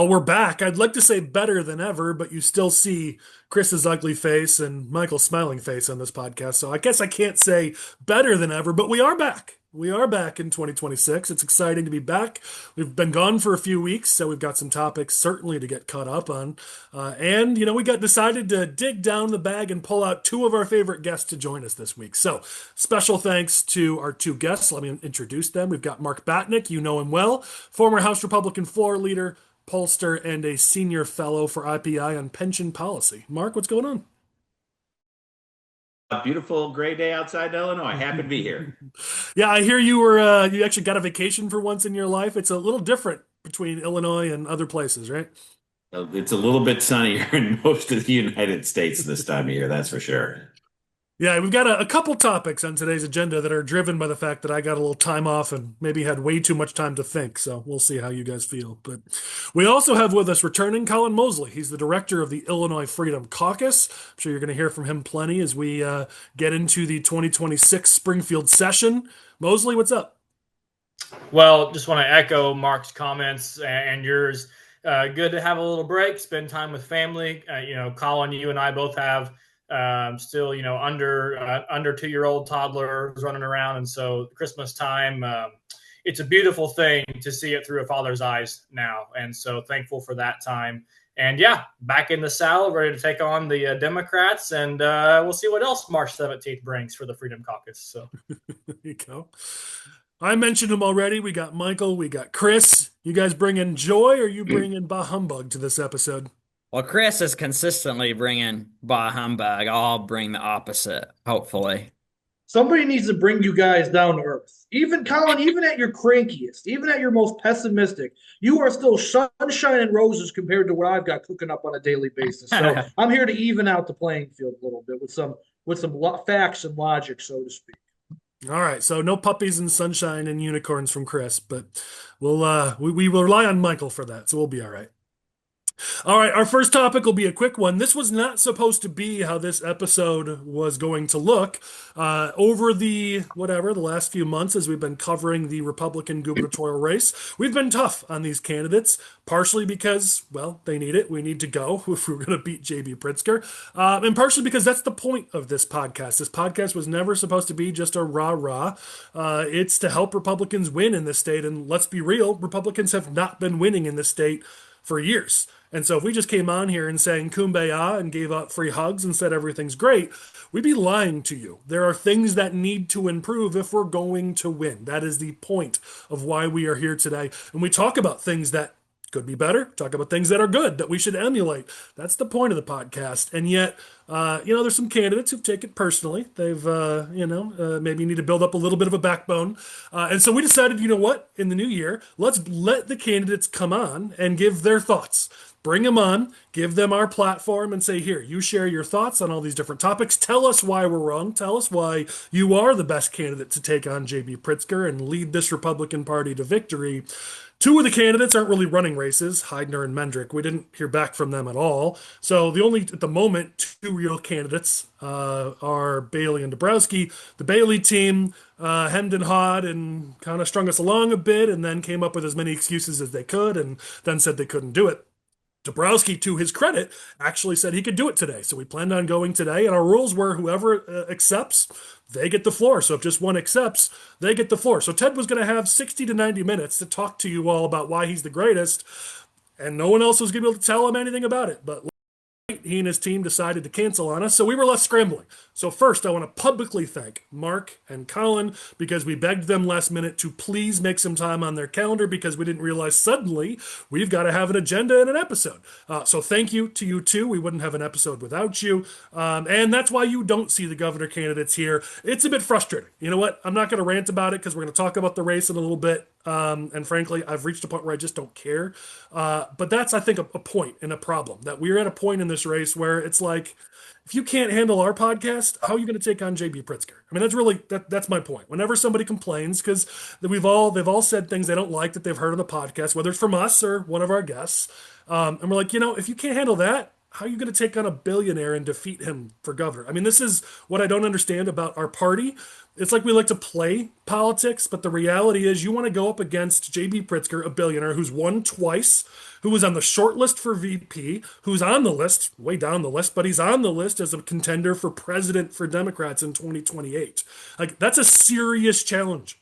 Well, we're back. I'd like to say better than ever, but you still see Chris's ugly face and Michael's smiling face on this podcast. So I guess I can't say better than ever, but we are back. We are back in 2026. It's exciting to be back. We've been gone for a few weeks, so we've got some topics certainly to get caught up on. And we got decided to dig down the bag and pull out two of our favorite guests to join us this week. So special thanks to our two guests. Let me introduce them. We've got Mark Batinick. You know him well, former House Republican floor leader, pollster, and a senior fellow for IPI on pension policy. Mark, what's going on? A beautiful gray day outside Illinois. Happy to be here. Yeah, I hear you actually got a vacation for once in your life. It's a little different between Illinois and other places, right? It's a little bit sunnier in most of the United States this time of year, that's for sure. Yeah, we've got a couple topics on today's agenda that are driven by the fact that I got a little time off and maybe had way too much time to think. So we'll see how you guys feel. But we also have with us returning Collin Moseley. He's the director of the Illinois Freedom Caucus. I'm sure you're going to hear from him plenty as we get into the 2026 Springfield session. Moseley, what's up? Well, just want to echo Mark's comments and yours. Good to have a little break, spend time with family. Collin, you and I both have still, under 2-year-old toddlers running around. And so Christmas time, it's a beautiful thing to see it through a father's eyes now. And so thankful for that time. And yeah, back in the saddle, ready to take on the Democrats. And we'll see what else March 17th brings for the Freedom Caucus. So There you go. I mentioned them already. We got Michael, we got Chris. You guys bringing joy or you bringing bah humbug to this episode? Well, Chris is consistently bringing bah humbug. I'll bring the opposite, hopefully. Somebody needs to bring you guys down to earth. Even Collin, even at your crankiest, even at your most pessimistic, you are still sunshine and roses compared to what I've got cooking up on a daily basis. So I'm here to even out the playing field a little bit with some facts and logic, so to speak. All right, so no puppies and sunshine and unicorns from Chris, but we will rely on Michael for that, so we'll be all right. All right, our first topic will be a quick one. This was not supposed to be how this episode was going to look. Over the last few months, as we've been covering the Republican gubernatorial race, we've been tough on these candidates, partially because, well, they need it. We need to go if we're going to beat J.B. Pritzker, and partially because that's the point of this podcast. This podcast was never supposed to be just a rah-rah. It's to help Republicans win in this state, and let's be real, Republicans have not been winning in this state for years. And so if we just came on here and sang kumbaya and gave out free hugs and said everything's great, we'd be lying to you. There are things that need to improve if we're going to win. That is the point of why we are here today. And we talk about things that could be better, talk about things that are good, that we should emulate. That's the point of the podcast. And yet, there's some candidates who've taken it personally. They've, maybe need to build up a little bit of a backbone. And so we decided, you know what, in the new year, let's let the candidates come on and give their thoughts. Bring them on, give them our platform, and say, here, you share your thoughts on all these different topics. Tell us why we're wrong. Tell us why you are the best candidate to take on J.B. Pritzker and lead this Republican Party to victory. Two of the candidates aren't really running races, Heidner and Mendrick. We didn't hear back from them at all. So the only, at the moment, two real candidates are Bailey and Dabrowski. The Bailey team hemmed and hawed and kind of strung us along a bit and then came up with as many excuses as they could and then said they couldn't do it. Dabrowski, to his credit, actually said he could do it today. So we planned on going today, and our rules were whoever accepts, they get the floor. So if just one accepts, they get the floor. So Ted was going to have 60 to 90 minutes to talk to you all about why he's the greatest, and no one else was going to be able to tell him anything about it. But he and his team decided to cancel on us, so we were left scrambling. So first, I want to publicly thank Mark and Collin because we begged them last minute to please make some time on their calendar because we didn't realize suddenly we've got to have an agenda and an episode. So thank you to you two. We wouldn't have an episode without you. And that's why you don't see the governor candidates here. It's a bit frustrating. You know what? I'm not going to rant about it because we're going to talk about the race in a little bit. And frankly, I've reached a point where I just don't care. But that's, I think, a point and a problem that we're at a point in this race where it's like, if you can't handle our podcast, how are you going to take on JB Pritzker? I mean, that's really, that's my point. Whenever somebody complains, because they've all said things they don't like that they've heard on the podcast, whether it's from us or one of our guests. And we're like, if you can't handle that, how are you going to take on a billionaire and defeat him for governor? I mean, this is what I don't understand about our party. It's like we like to play politics, but the reality is you want to go up against J.B. Pritzker, a billionaire who's won twice, who was on the short list for VP, who's on the list, way down the list, but he's on the list as a contender for president for Democrats in 2028. Like, that's a serious challenge.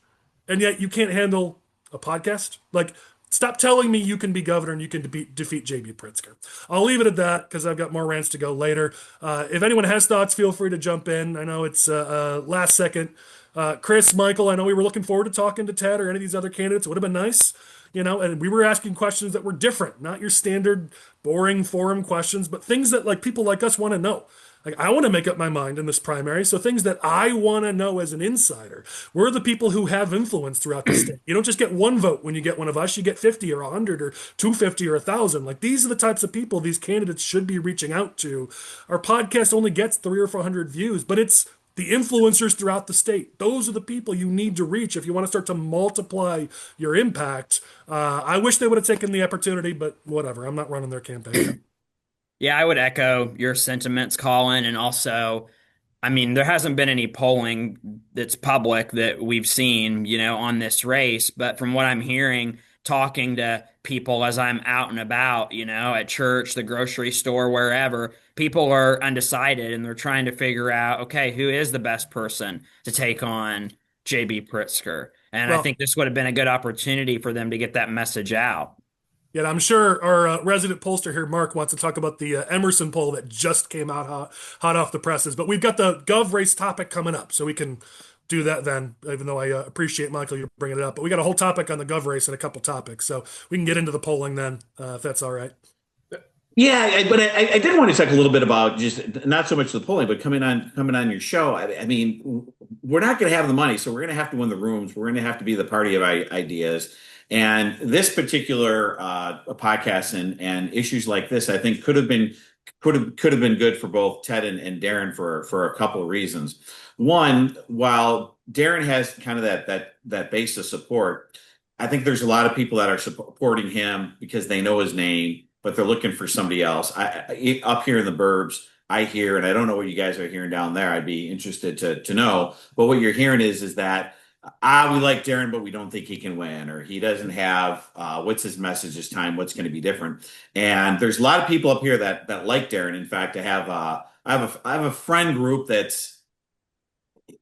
And yet you can't handle a podcast? Like, stop telling me you can be governor and you can defeat J.B. Pritzker. I'll leave it at that because I've got more rants to go later. If anyone has thoughts, feel free to jump in. I know it's last second. Chris, Michael, I know we were looking forward to talking to Ted or any of these other candidates. It would have been nice, and we were asking questions that were different, not your standard boring forum questions, but things that like people like us want to know. Like, I want to make up my mind in this primary. So things that I want to know as an insider. We're the people who have influence throughout the state. You don't just get one vote when you get one of us. You get 50 or 100 or 250 or 1,000. Like, these are the types of people these candidates should be reaching out to. Our podcast only gets 300 or 400 views, but it's the influencers throughout the state. Those are the people you need to reach if you want to start to multiply your impact. I wish they would have taken the opportunity, but whatever. I'm not running their campaign. Yeah, I would echo your sentiments, Colin. And also, I mean, there hasn't been any polling that's public that we've seen, on this race. But from what I'm hearing, talking to people as I'm out and about, at church, the grocery store, wherever, people are undecided and they're trying to figure out, okay, who is the best person to take on J.B. Pritzker? And I think this would have been a good opportunity for them to get that message out. Yeah, I'm sure our resident pollster here, Mark, wants to talk about the Emerson poll that just came out hot off the presses. But we've got the Gov race topic coming up, so we can do that then, even though I appreciate, Michael, you bringing it up. But we got a whole topic on the Gov race and a couple topics, so we can get into the polling then, if that's all right. Yeah, but I did want to talk a little bit about just not so much the polling, but coming on your show. I mean, we're not going to have the money, so we're going to have to win the rooms. We're going to have to be the party of ideas. And this particular podcast and issues like this, I think could have been good for both Ted and Darren for a couple of reasons. One, while Darren has kind of that base of support, I think there's a lot of people that are supporting him because they know his name, but they're looking for somebody else. I up here in the burbs, I hear, and I don't know what you guys are hearing down there. I'd be interested to know. But what you're hearing is that we like Darren, but we don't think he can win, or he doesn't have what's his message this time, what's going to be different. And there's a lot of people up here that like Darren. In fact, I have a friend group that's,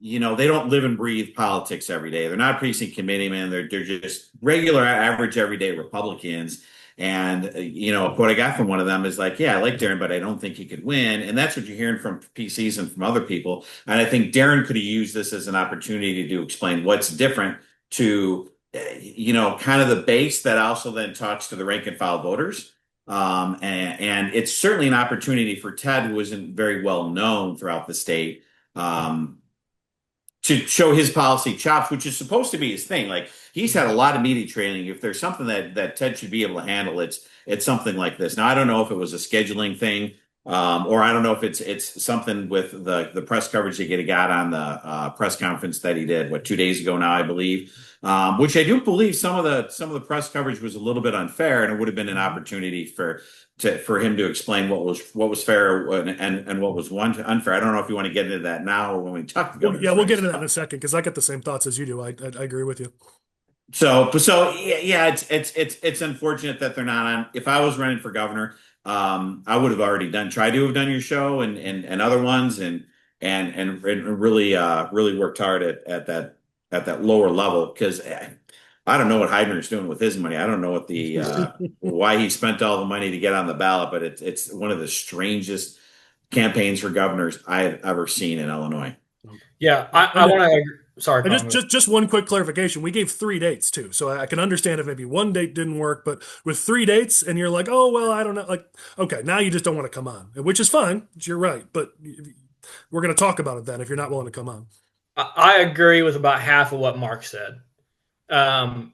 they don't live and breathe politics every day. They're not precinct committeemen. They're just regular, average, everyday Republicans. And, what I got from one of them is like, yeah, I like Darren, but I don't think he could win. And that's what you're hearing from PCs and from other people. And I think Darren could have used this as an opportunity to explain what's different to, kind of the base that also then talks to the rank and file voters. And it's certainly an opportunity for Ted, who isn't very well known throughout the state, to show his policy chops, which is supposed to be his thing. Like, he's had a lot of media training. If there's something that Ted should be able to handle, it's something like this. Now, I don't know if it was a scheduling thing, or I don't know if it's something with the press coverage that he got on the press conference that he did 2 days ago now, I believe, which I do believe some of the press coverage was a little bit unfair, and it would have been an opportunity for him to explain what was fair and what was unfair. I don't know if you want to get into that now or when we talk to governor. Yeah, we'll get into that in a second because I get the same thoughts as you do. I agree with you. So yeah, it's unfortunate that they're not on. If I was running for governor, I would have already tried to have done your show and other ones and really worked hard at that lower level, because I don't know what Heidner's doing with his money. I don't know what why he spent all the money to get on the ballot, but it's one of the strangest campaigns for governors I have ever seen in Illinois. Yeah, I want to. Sorry, just one quick clarification. We gave 3 dates too, so I can understand if maybe one date didn't work, but with 3 dates, and you're like, oh well, I don't know, like, okay, now you just don't want to come on, which is fine. You're right, but we're going to talk about it then if you're not willing to come on. I agree with about half of what Mark said,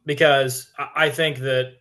because I think that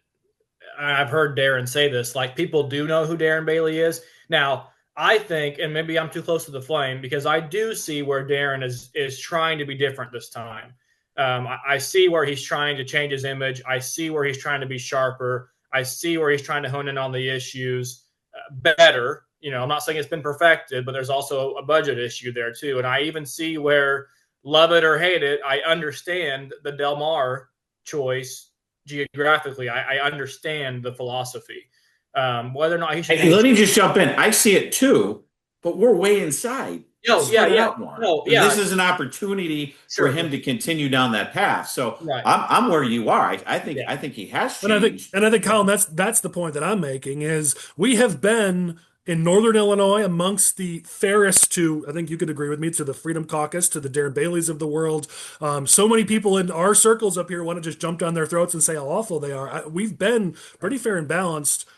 I've heard Darren say this. Like, people do know who Darren Bailey is now. I think, and maybe I'm too close to the flame, because I do see where Darren is trying to be different this time. I see where he's trying to change his image. I see where he's trying to be sharper. I see where he's trying to hone in on the issues better, I'm not saying it's been perfected, but there's also a budget issue there too. And I even see where, love it or hate it, I understand the Del Mar choice geographically. I understand the philosophy. Whether or not he should. Hey, let me just jump in. I see it too, but we're way inside. No, This is an opportunity for him to continue down that path. So I'm where you are. I think he has changed. And I think Collin, that's the point that I'm making is we have been in Northern Illinois amongst the fairest to, I think you could agree with me, to the Freedom Caucus, to the Darren Baileys of the world. So many people in our circles up here want to just jump down their throats and say how awful they are. We've been pretty fair and balanced.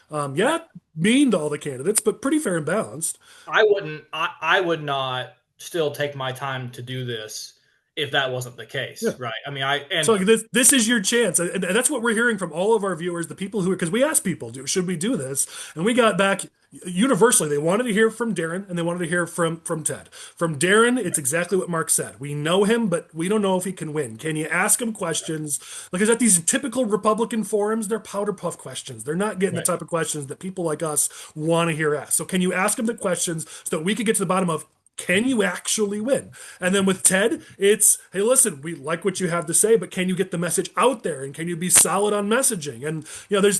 Mean to all the candidates, but pretty fair and balanced. I would not still take my time to do this if that wasn't the case, right? I mean, so this is your chance, and that's what we're hearing from all of our viewers, the people who, because we asked people, should we do this, and we got back universally. They wanted to hear from Darren, and they wanted to hear from Ted. From Darren, it's exactly what Mark said. We know him, but we don't know if he can win. Can you ask him questions? Because at these typical Republican forums, they're powder puff questions. They're not getting the type of questions that people like us want to hear asked. So can you ask him the questions so that we could get to the bottom of, can you actually win? And then with Ted, it's, hey, listen, we like what you have to say, but can you get the message out there? And can you be solid on messaging? And,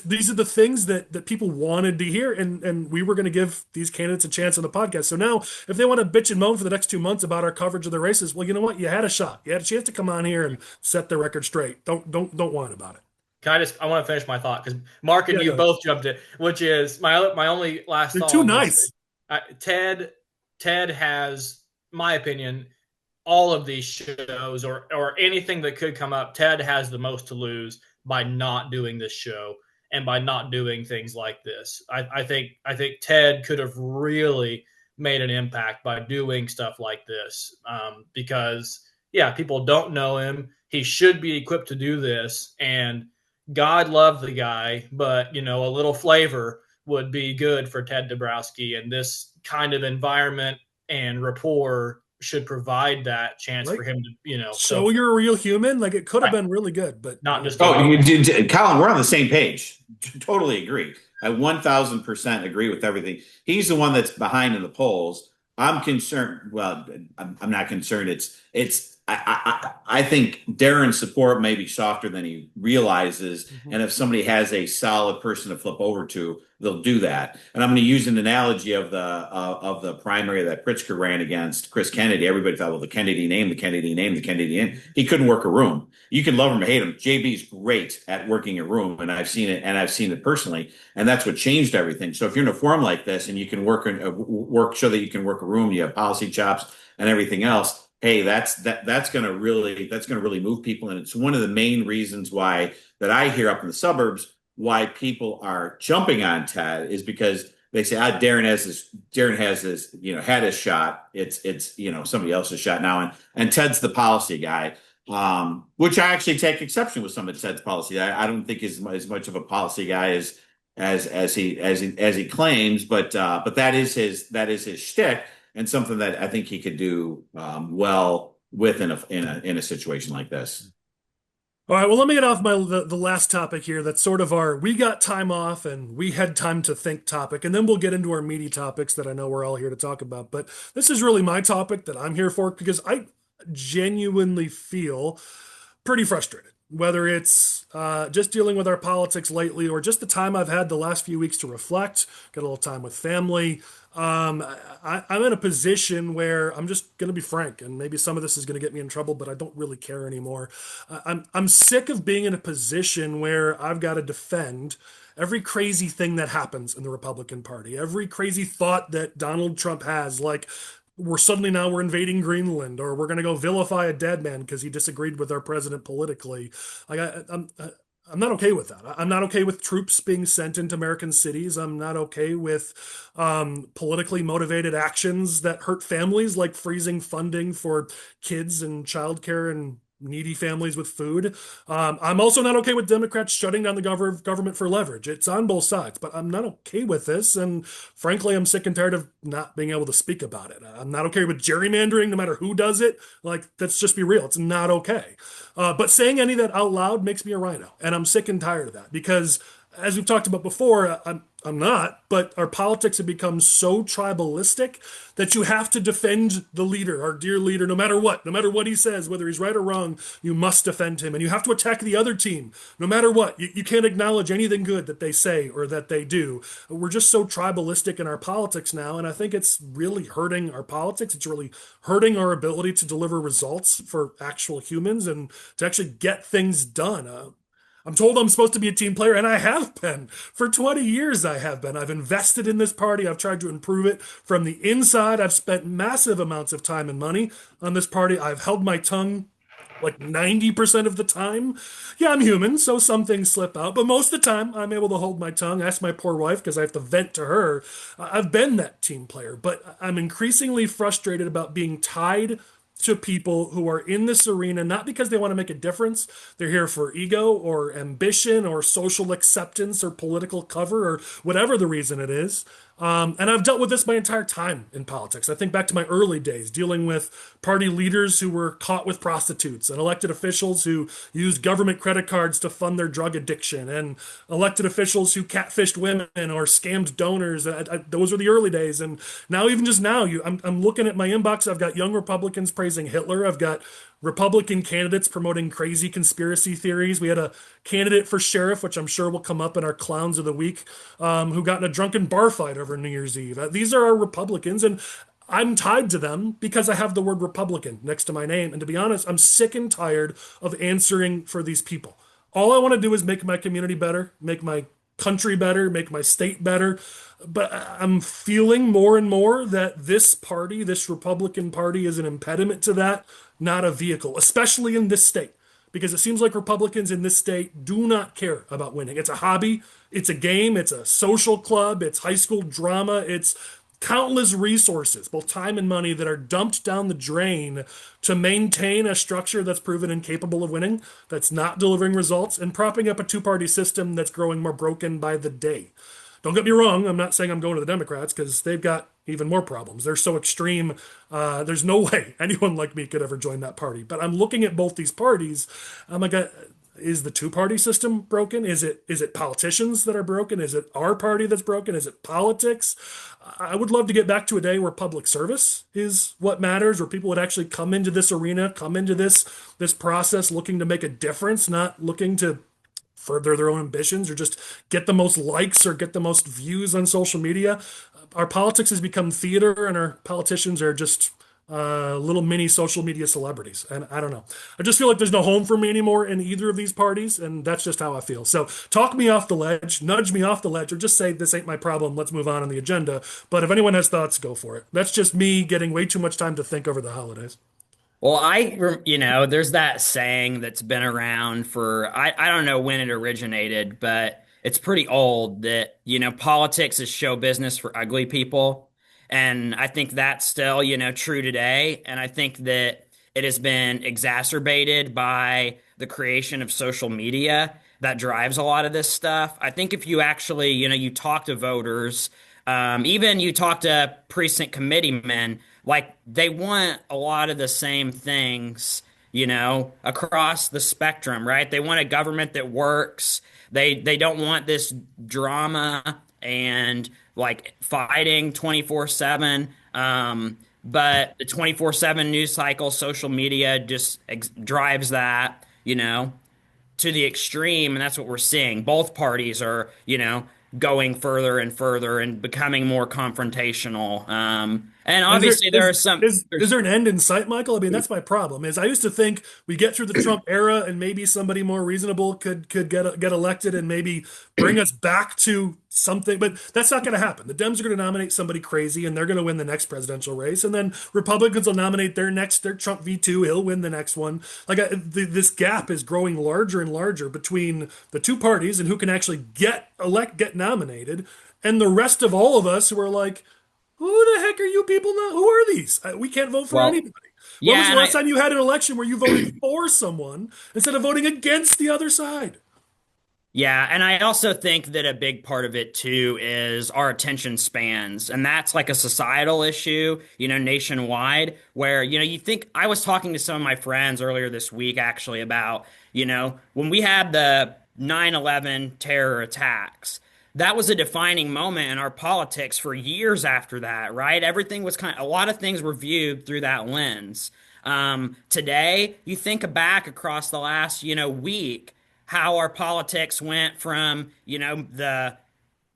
these are the things that people wanted to hear. And we were going to give these candidates a chance on the podcast. So now if they want to bitch and moan for the next 2 months about our coverage of the races, well, you know what? You had a shot. You had a chance to come on here and set the record straight. Don't whine about it. I want to finish my thought because Mark and you both jumped in, which is my only last thought. You're too nice. Ted has, my opinion, all of these shows or anything that could come up. Ted has the most to lose by not doing this show and by not doing things like this. I think Ted could have really made an impact by doing stuff like this because people don't know him. He should be equipped to do this, and God love the guy, but a little flavor would be good for Ted Dabrowski, and this kind of environment and rapport should provide that chance for him to, show you're a real human. Like it could have been really good, but not just. Collin, we're on the same page. Totally agree. I 1000% agree with everything. He's the one that's behind in the polls. I'm concerned. Well, I'm not concerned. I think Darren's support may be softer than he realizes. And if somebody has a solid person to flip over to, they'll do that. And I'm going to use an analogy of the primary that Pritzker ran against Chris Kennedy. Everybody thought, well, the Kennedy name. He couldn't work a room. You can love him or hate him. JB's great at working a room, and I've seen it personally. And that's what changed everything. So if you're in a forum like this and you can show that you can work a room, you have policy chops and everything else. Hey, that's going to really move people, and it's one of the main reasons why that I hear up in the suburbs why people are jumping on Ted is because they say, Darren has this, had his shot. It's somebody else's shot now, and Ted's the policy guy, which I actually take exception with some of Ted's policy. I don't think is as much of a policy guy as he claims, but that is his shtick. And something that I think he could do well with in a situation like this. All right, well, let me get off the last topic here. That's sort of we got time off and we had time to think topic, and then we'll get into our meaty topics that I know we're all here to talk about. But this is really my topic that I'm here for because I genuinely feel pretty frustrated, whether it's just dealing with our politics lately or just the time I've had the last few weeks to reflect, get a little time with family. I'm in a position where I'm just going to be frank, and maybe some of this is going to get me in trouble, but I don't really care anymore. I'm sick of being in a position where I've got to defend every crazy thing that happens in the Republican Party, every crazy thought that Donald Trump has, like we're invading Greenland, or we're going to go vilify a dead man because he disagreed with our president politically. I'm not okay with that. I'm not okay with troops being sent into American cities. I'm not okay with politically motivated actions that hurt families, like freezing funding for kids and childcare and needy families with food. I'm also not okay with Democrats shutting down the government for leverage. It's on both sides, but I'm not okay with this. And frankly, I'm sick and tired of not being able to speak about it. I'm not okay with gerrymandering, no matter who does it. Like, let's just be real. It's not okay. But saying any of that out loud makes me a RINO. And I'm sick and tired of that because as we've talked about before, I'm not, but our politics have become so tribalistic that you have to defend the leader, our dear leader, no matter what he says, whether he's right or wrong, you must defend him. And you have to attack the other team, no matter what. You can't acknowledge anything good that they say or that they do. We're just so tribalistic in our politics now. And I think it's really hurting our politics. It's really hurting our ability to deliver results for actual humans and to actually get things done. I'm told I'm supposed to be a team player, and I have been. For 20 years, I have been. I've invested in this party. I've tried to improve it from the inside. I've spent massive amounts of time and money on this party. I've held my tongue like 90% of the time. Yeah, I'm human, so some things slip out, but most of the time, I'm able to hold my tongue. Ask my poor wife because I have to vent to her. I've been that team player, but I'm increasingly frustrated about being tied to people who are in this arena, not because they want to make a difference. They're here for ego or ambition or social acceptance or political cover or whatever the reason it is. And I've dealt with this my entire time in politics. I think back to my early days dealing with party leaders who were caught with prostitutes and elected officials who used government credit cards to fund their drug addiction and elected officials who catfished women or scammed donors. Those were the early days. And now, even just now, I'm looking at my inbox. I've got young Republicans praising Hitler. I've got Republican candidates promoting crazy conspiracy theories. We had a candidate for sheriff, which I'm sure will come up in our clowns of the week, who got in a drunken bar fight over New Year's Eve. These are our Republicans, and I'm tied to them because I have the word Republican next to my name. And to be honest, I'm sick and tired of answering for these people. All I want to do is make my community better, make my country better, make my state better. But I'm feeling more and more that this party, this Republican Party, is an impediment to that, not a vehicle, especially in this state. Because it seems like Republicans in this state do not care about winning. It's a hobby, it's a game, it's a social club, it's high school drama, it's countless resources, both time and money, that are dumped down the drain to maintain a structure that's proven incapable of winning, that's not delivering results, and propping up a two-party system that's growing more broken by the day. Don't get me wrong, I'm not saying I'm going to the Democrats because they've got even more problems. They're so extreme. There's no way anyone like me could ever join that party. But I'm looking at both these parties. I'm like, is the two-party system broken? Is it politicians that are broken? Is it our party that's broken? Is it politics? I would love to get back to a day where public service is what matters, where people would actually come into this arena, come into this process looking to make a difference, not looking to further their own ambitions or just get the most likes or get the most views on social media. Our politics has become theater, and our politicians are just little mini social media celebrities. And I don't know. I just feel like there's no home for me anymore in either of these parties, and that's just how I feel. So talk me off the ledge, nudge me off the ledge, or just say this ain't my problem. Let's move on the agenda. But if anyone has thoughts, go for it. That's just me getting way too much time to think over the holidays. Well, there's that saying that's been around for, I don't know when it originated, but it's pretty old that, politics is show business for ugly people. And I think that's still, true today. And I think that it has been exacerbated by the creation of social media that drives a lot of this stuff. I think if you actually, you talk to voters, even you talk to precinct committeemen, like they want a lot of the same things, across the spectrum, right? They want a government that works. They don't want this drama and like fighting 24/7. But the 24/7 news cycle, social media just drives that, to the extreme, and that's what we're seeing. Both parties are, going further and further and becoming more confrontational. And obviously there are some. Is there an end in sight, Michael? I mean, that's my problem. Is I used to think we get through the Trump era and maybe somebody more reasonable could get elected and maybe bring us back to something, but that's not going to happen. The Dems are going to nominate somebody crazy and they're going to win the next presidential race, and then Republicans will nominate their Trump V2. He'll win the next one. Like this gap is growing larger and larger between the two parties and who can actually get nominated, and the rest of all of us who are like, who the heck are you people now? Who are these? We can't vote for anybody. When was the last time you had an election where you voted for someone instead of voting against the other side? Yeah, and I also think that a big part of it too is our attention spans, and that's like a societal issue, nationwide, where, you think. I was talking to some of my friends earlier this week actually about, when we had the 9/11 terror attacks. That was a defining moment in our politics for years after that, right? Everything was a lot of things were viewed through that lens. Today, you think back across the last, week, how our politics went from,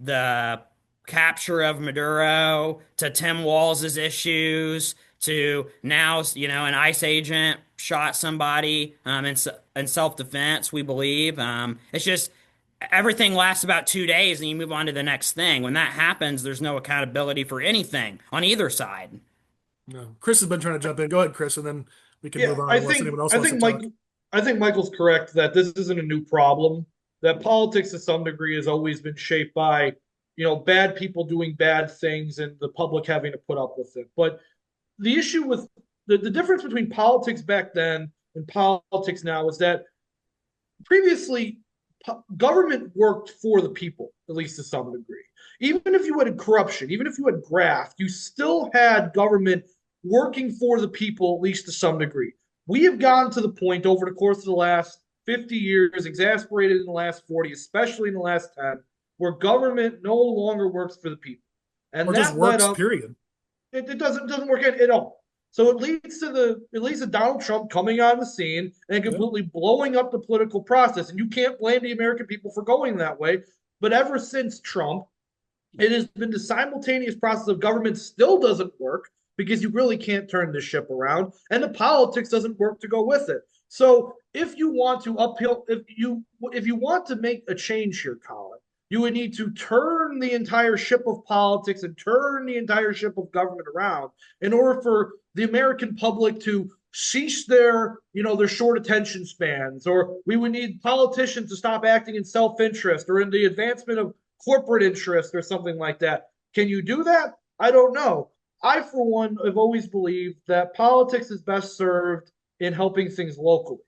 the capture of Maduro to Tim Walz's issues to now, an ICE agent shot somebody in self-defense, we believe. It's just everything lasts about 2 days and you move on to the next thing. When that happens, there's no accountability for anything on either side. No. Chris has been trying to jump in. Go ahead, Chris, and then we can Yeah, move on I unless think anyone else I wants to think talk. Mike I think Michael's correct that this isn't a new problem. That politics to some degree has always been shaped by, bad people doing bad things and the public having to put up with it. But the issue with the difference between politics back then and politics now is that previously government worked for the people, at least to some degree. Even if you had corruption, even if you had graft, you still had government working for the people, at least to some degree. We have gotten to the point over the course of the last 50 years, exasperated in the last 40, especially in the last 10, where government no longer works for the people. And Or just that led works, up, period. it doesn't work at all. So it leads to Donald Trump coming on the scene and completely blowing up the political process. And you can't blame the American people for going that way. But ever since Trump, it has been the simultaneous process of government still doesn't work because you really can't turn this ship around, and the politics doesn't work to go with it. So if you want to if you want to make a change here, Collin, you would need to turn the entire ship of politics and turn the entire ship of government around in order for the American public to cease their short attention spans, or we would need politicians to stop acting in self-interest or in the advancement of corporate interest or something like that. Can you do that? I don't know. I, for one, have always believed that politics is best served in helping things locally.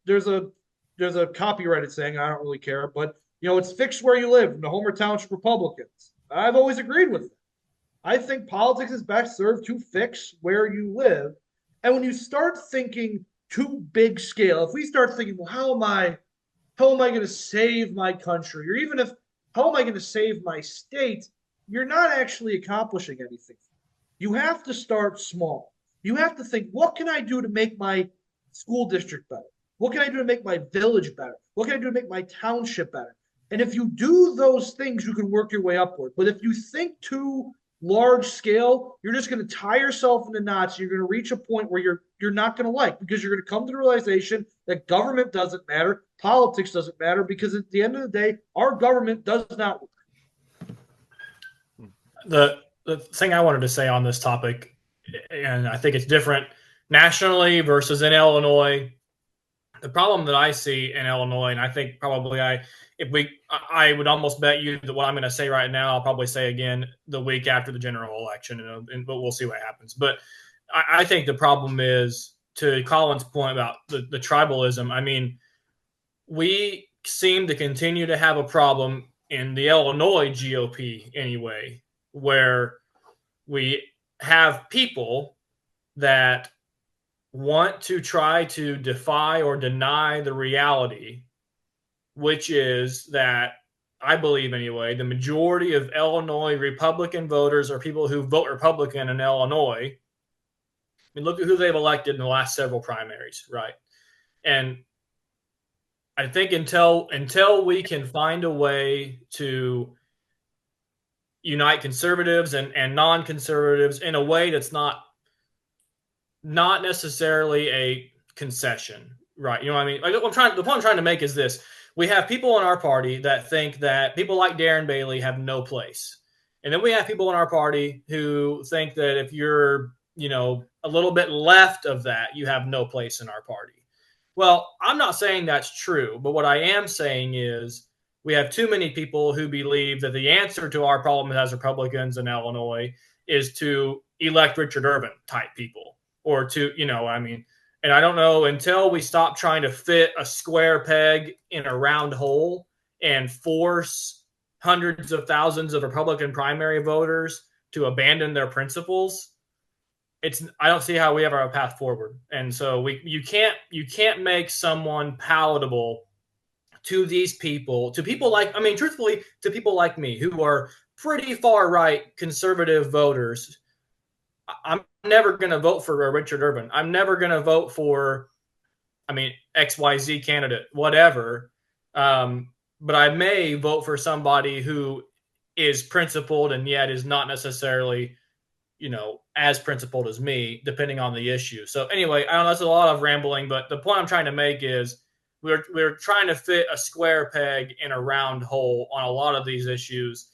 There's a copyrighted saying, I don't really care, but it's fixed where you live, in the Homer Township Republicans. I've always agreed with it. I think politics is best served to fix where you live. And when you start thinking too big scale, if we start thinking, well, how am I going to save my country? Or even how am I going to save my state? You're not actually accomplishing anything. You have to start small. You have to think, what can I do to make my school district better? What can I do to make my village better? What can I do to make my township better? And if you do those things, you can work your way upward. But if you think too large scale, you're just going to tie yourself into knots. You're going to reach a point where you're not going to like, because you're going to come to the realization that government doesn't matter, politics doesn't matter, because at the end of the day, our government does not work. The thing I wanted to say on this topic, and I think it's different nationally versus in Illinois. The problem that I see in Illinois, and I think probably I would almost bet you that what I'm going to say right now, I'll probably say again the week after the general election, but we'll see what happens. But I think the problem is, to Collin's point about the tribalism. I mean, we seem to continue to have a problem in the Illinois GOP anyway, where we have people that want to try to defy or deny the reality, which is that, I believe anyway, the majority of Illinois Republican voters are people who vote Republican in Illinois. I mean, look at who they've elected in the last several primaries, right? And I think until we can find a way to unite conservatives and non-conservatives in a way that's not necessarily a concession, right? You know what I mean? Like, the point I'm trying to make is this: we have people in our party that think that people like Darren Bailey have no place, and then we have people in our party who think that if you're, a little bit left of that, you have no place in our party. Well, I'm not saying that's true, but what I am saying is we have too many people who believe that the answer to our problem as Republicans in Illinois is to elect Richard Irvin type people, or to, and I don't know, until we stop trying to fit a square peg in a round hole and force hundreds of thousands of Republican primary voters to abandon their principles, I don't see how we have our path forward. And so you can't make someone palatable to these people, to people like, I mean, truthfully, to people like me who are pretty far right conservative voters. I'm never going to vote for Richard Urban. I'm never going to vote for, I mean, XYZ candidate, whatever. But I may vote for somebody who is principled and yet is not necessarily, as principled as me, depending on the issue. So anyway, I know that's a lot of rambling, but the point I'm trying to make is we're trying to fit a square peg in a round hole on a lot of these issues.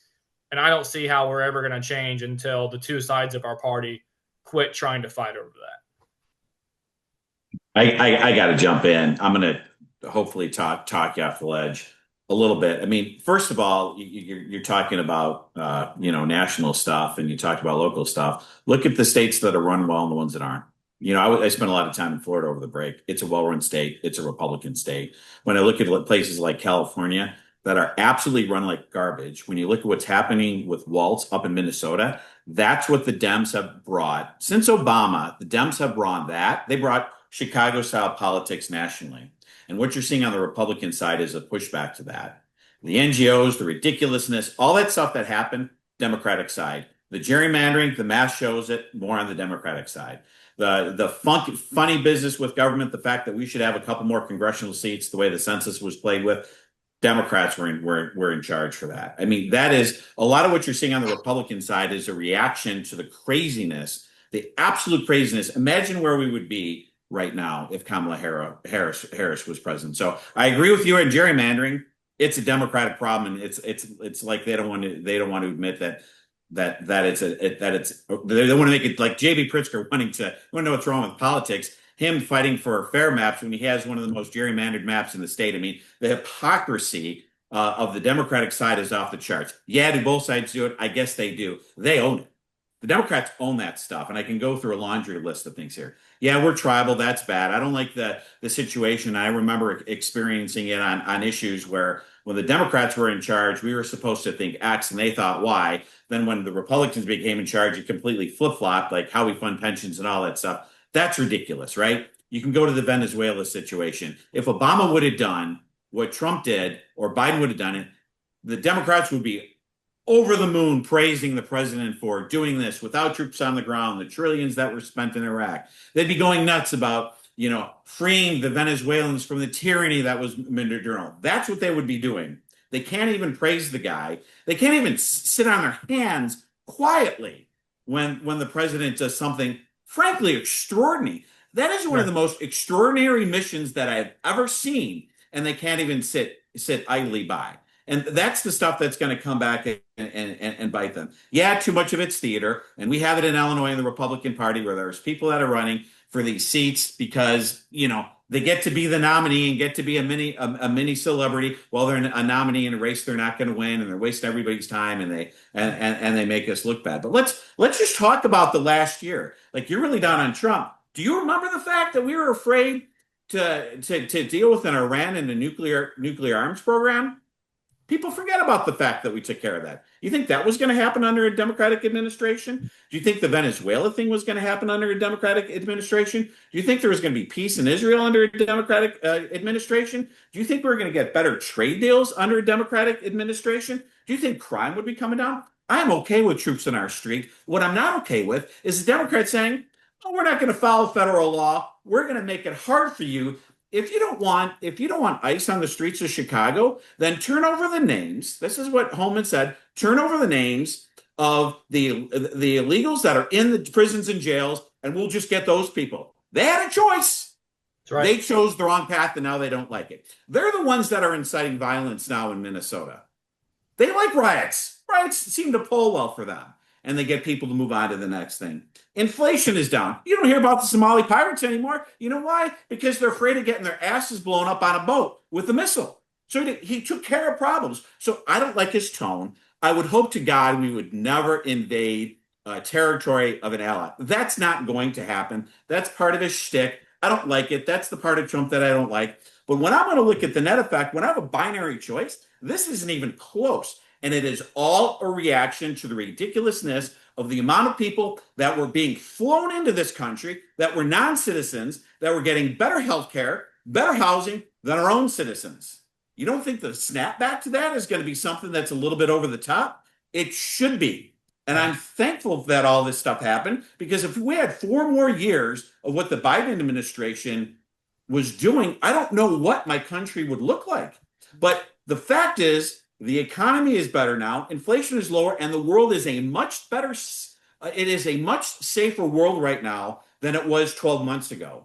And I don't see how we're ever going to change until the two sides of our party quit trying to fight over that. I got to jump in. I'm going to hopefully talk you off the ledge a little bit. I mean, first of all, you're talking about national stuff, and you talked about local stuff. Look at the states that are run well and the ones that aren't. I spent a lot of time in Florida over the break. It's a well-run state. It's a Republican state. When I look at places like California that are absolutely run like garbage, when you look at what's happening with Walz up in Minnesota, that's what the Dems have brought. Since Obama, the Dems have brought that. They brought Chicago-style politics nationally. And what you're seeing on the Republican side is a pushback to that. The NGOs, the ridiculousness, all that stuff that happened, Democratic side. The gerrymandering, the math shows it, more on the Democratic side. The funny business with government, the fact that we should have a couple more congressional seats, the way the census was played with, Democrats were in charge for that. I mean, that is a lot of what you're seeing on the Republican side is a reaction to the craziness, the absolute craziness. Imagine where we would be right now if Kamala Harris was president. So I agree with you on gerrymandering. It's a Democratic problem, and it's like they don't want to admit that they want to make it like J.B. Pritzker wanting to know what's wrong with politics. Him fighting for fair maps when he has one of the most gerrymandered maps in the state. I mean, the hypocrisy of the Democratic side is off the charts. Yeah, do both sides do it? I guess they do. They own it. The Democrats own that stuff, and I can go through a laundry list of things here. Yeah, we're tribal. That's bad. I don't like the situation. I remember experiencing it on issues where when the Democrats were in charge, we were supposed to think X, and they thought Y. Then when the Republicans became in charge, it completely flip-flopped, like how we fund pensions and all that stuff. That's ridiculous, right? You can go to the Venezuela situation. If Obama would have done what Trump did, or Biden would have done it, the Democrats would be over the moon praising the president for doing this without troops on the ground, the trillions that were spent in Iraq. They'd be going nuts about, freeing the Venezuelans from the tyranny that was Maduro. That's what they would be doing. They can't even praise the guy. They can't even sit on their hands quietly when the president does something frankly extraordinary. That is one of the most extraordinary missions that I've ever seen, and they can't even sit idly by. And that's the stuff that's going to come back and bite them. Yeah, too much of it's theater, and we have it in Illinois in the Republican Party where there's people that are running for these seats because they get to be the nominee and get to be a mini celebrity while they're a nominee in a race they're not going to win, and they're wasting everybody's time, and they make us look bad. But let's just talk about the last year. Like, you're really down on Trump. Do you remember the fact that we were afraid to deal with an Iran and a nuclear arms program? People forget about the fact that we took care of that. You think that was going to happen under a Democratic administration? Do you think the Venezuela thing was going to happen under a Democratic administration? Do you think there was going to be peace in Israel under a Democratic administration? Do you think we were going to get better trade deals under a Democratic administration? Do you think crime would be coming down? I'm okay with troops in our street. What I'm not okay with is the Democrats saying, oh, we're not going to follow federal law. We're going to make it hard for you. If you don't want ICE on the streets of Chicago, then turn over the names. This is what Holman said. Turn over the names of the illegals that are in the prisons and jails, and we'll just get those people. They had a choice. That's right. They chose the wrong path, and now they don't like it. They're the ones that are inciting violence now in Minnesota. They like riots. Riots seem to poll well for them, and they get people to move on to the next thing. Inflation is down. You don't hear about the Somali pirates anymore. You know why? Because they're afraid of getting their asses blown up on a boat with a missile. So he took care of problems. So I don't like his tone. I would hope to God we would never invade territory of an ally. That's not going to happen. That's part of his shtick. I don't like it. That's the part of Trump that I don't like. But when I'm going to look at the net effect, when I have a binary choice, this isn't even close. And it is all a reaction to the ridiculousness of the amount of people that were being flown into this country, that were non-citizens, that were getting better health care, better housing than our own citizens. You don't think the snapback to that is going to be something that's a little bit over the top? It should be. And I'm thankful that all this stuff happened, because if we had 4 more years of what the Biden administration was doing, I don't know what my country would look like. But the fact is, the economy is better now, inflation is lower, and the world is a much better, it is a much safer world right now than it was 12 months ago.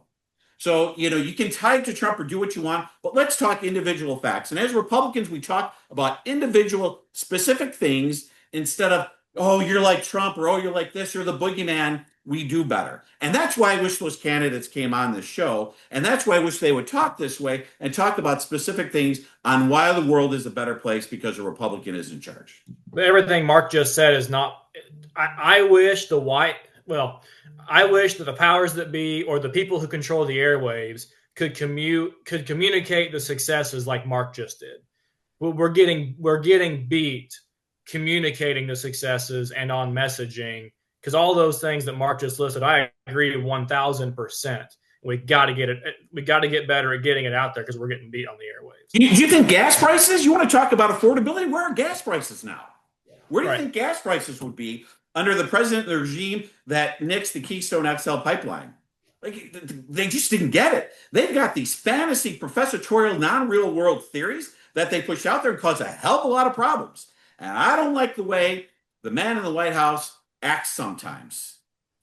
So, you can tie it to Trump or do what you want, but let's talk individual facts. And as Republicans, we talk about individual specific things instead of, oh, you're like Trump, or oh, you're like this, you're the boogeyman. We do better. And that's why I wish those candidates came on this show. And that's why I wish they would talk this way and talk about specific things on why the world is a better place because a Republican is in charge. But everything Mark just said is not. I wish the I wish that the powers that be, or the people who control the airwaves, could communicate the successes like Mark just did. We're getting beat communicating the successes and on messaging, because all those things that Mark just listed, I agree 1,000%. We got to get it. We got to get better at getting it out there, because we're getting beat on the airwaves. Do you think gas prices? You want to talk about affordability? Where are gas prices now? Where do you think gas prices would be under the president and the regime that nixed the Keystone XL pipeline? Like, they just didn't get it. They've got these fantasy professorial, non-real world theories that they push out there and cause a hell of a lot of problems. And I don't like the way the man in the White House acts sometimes.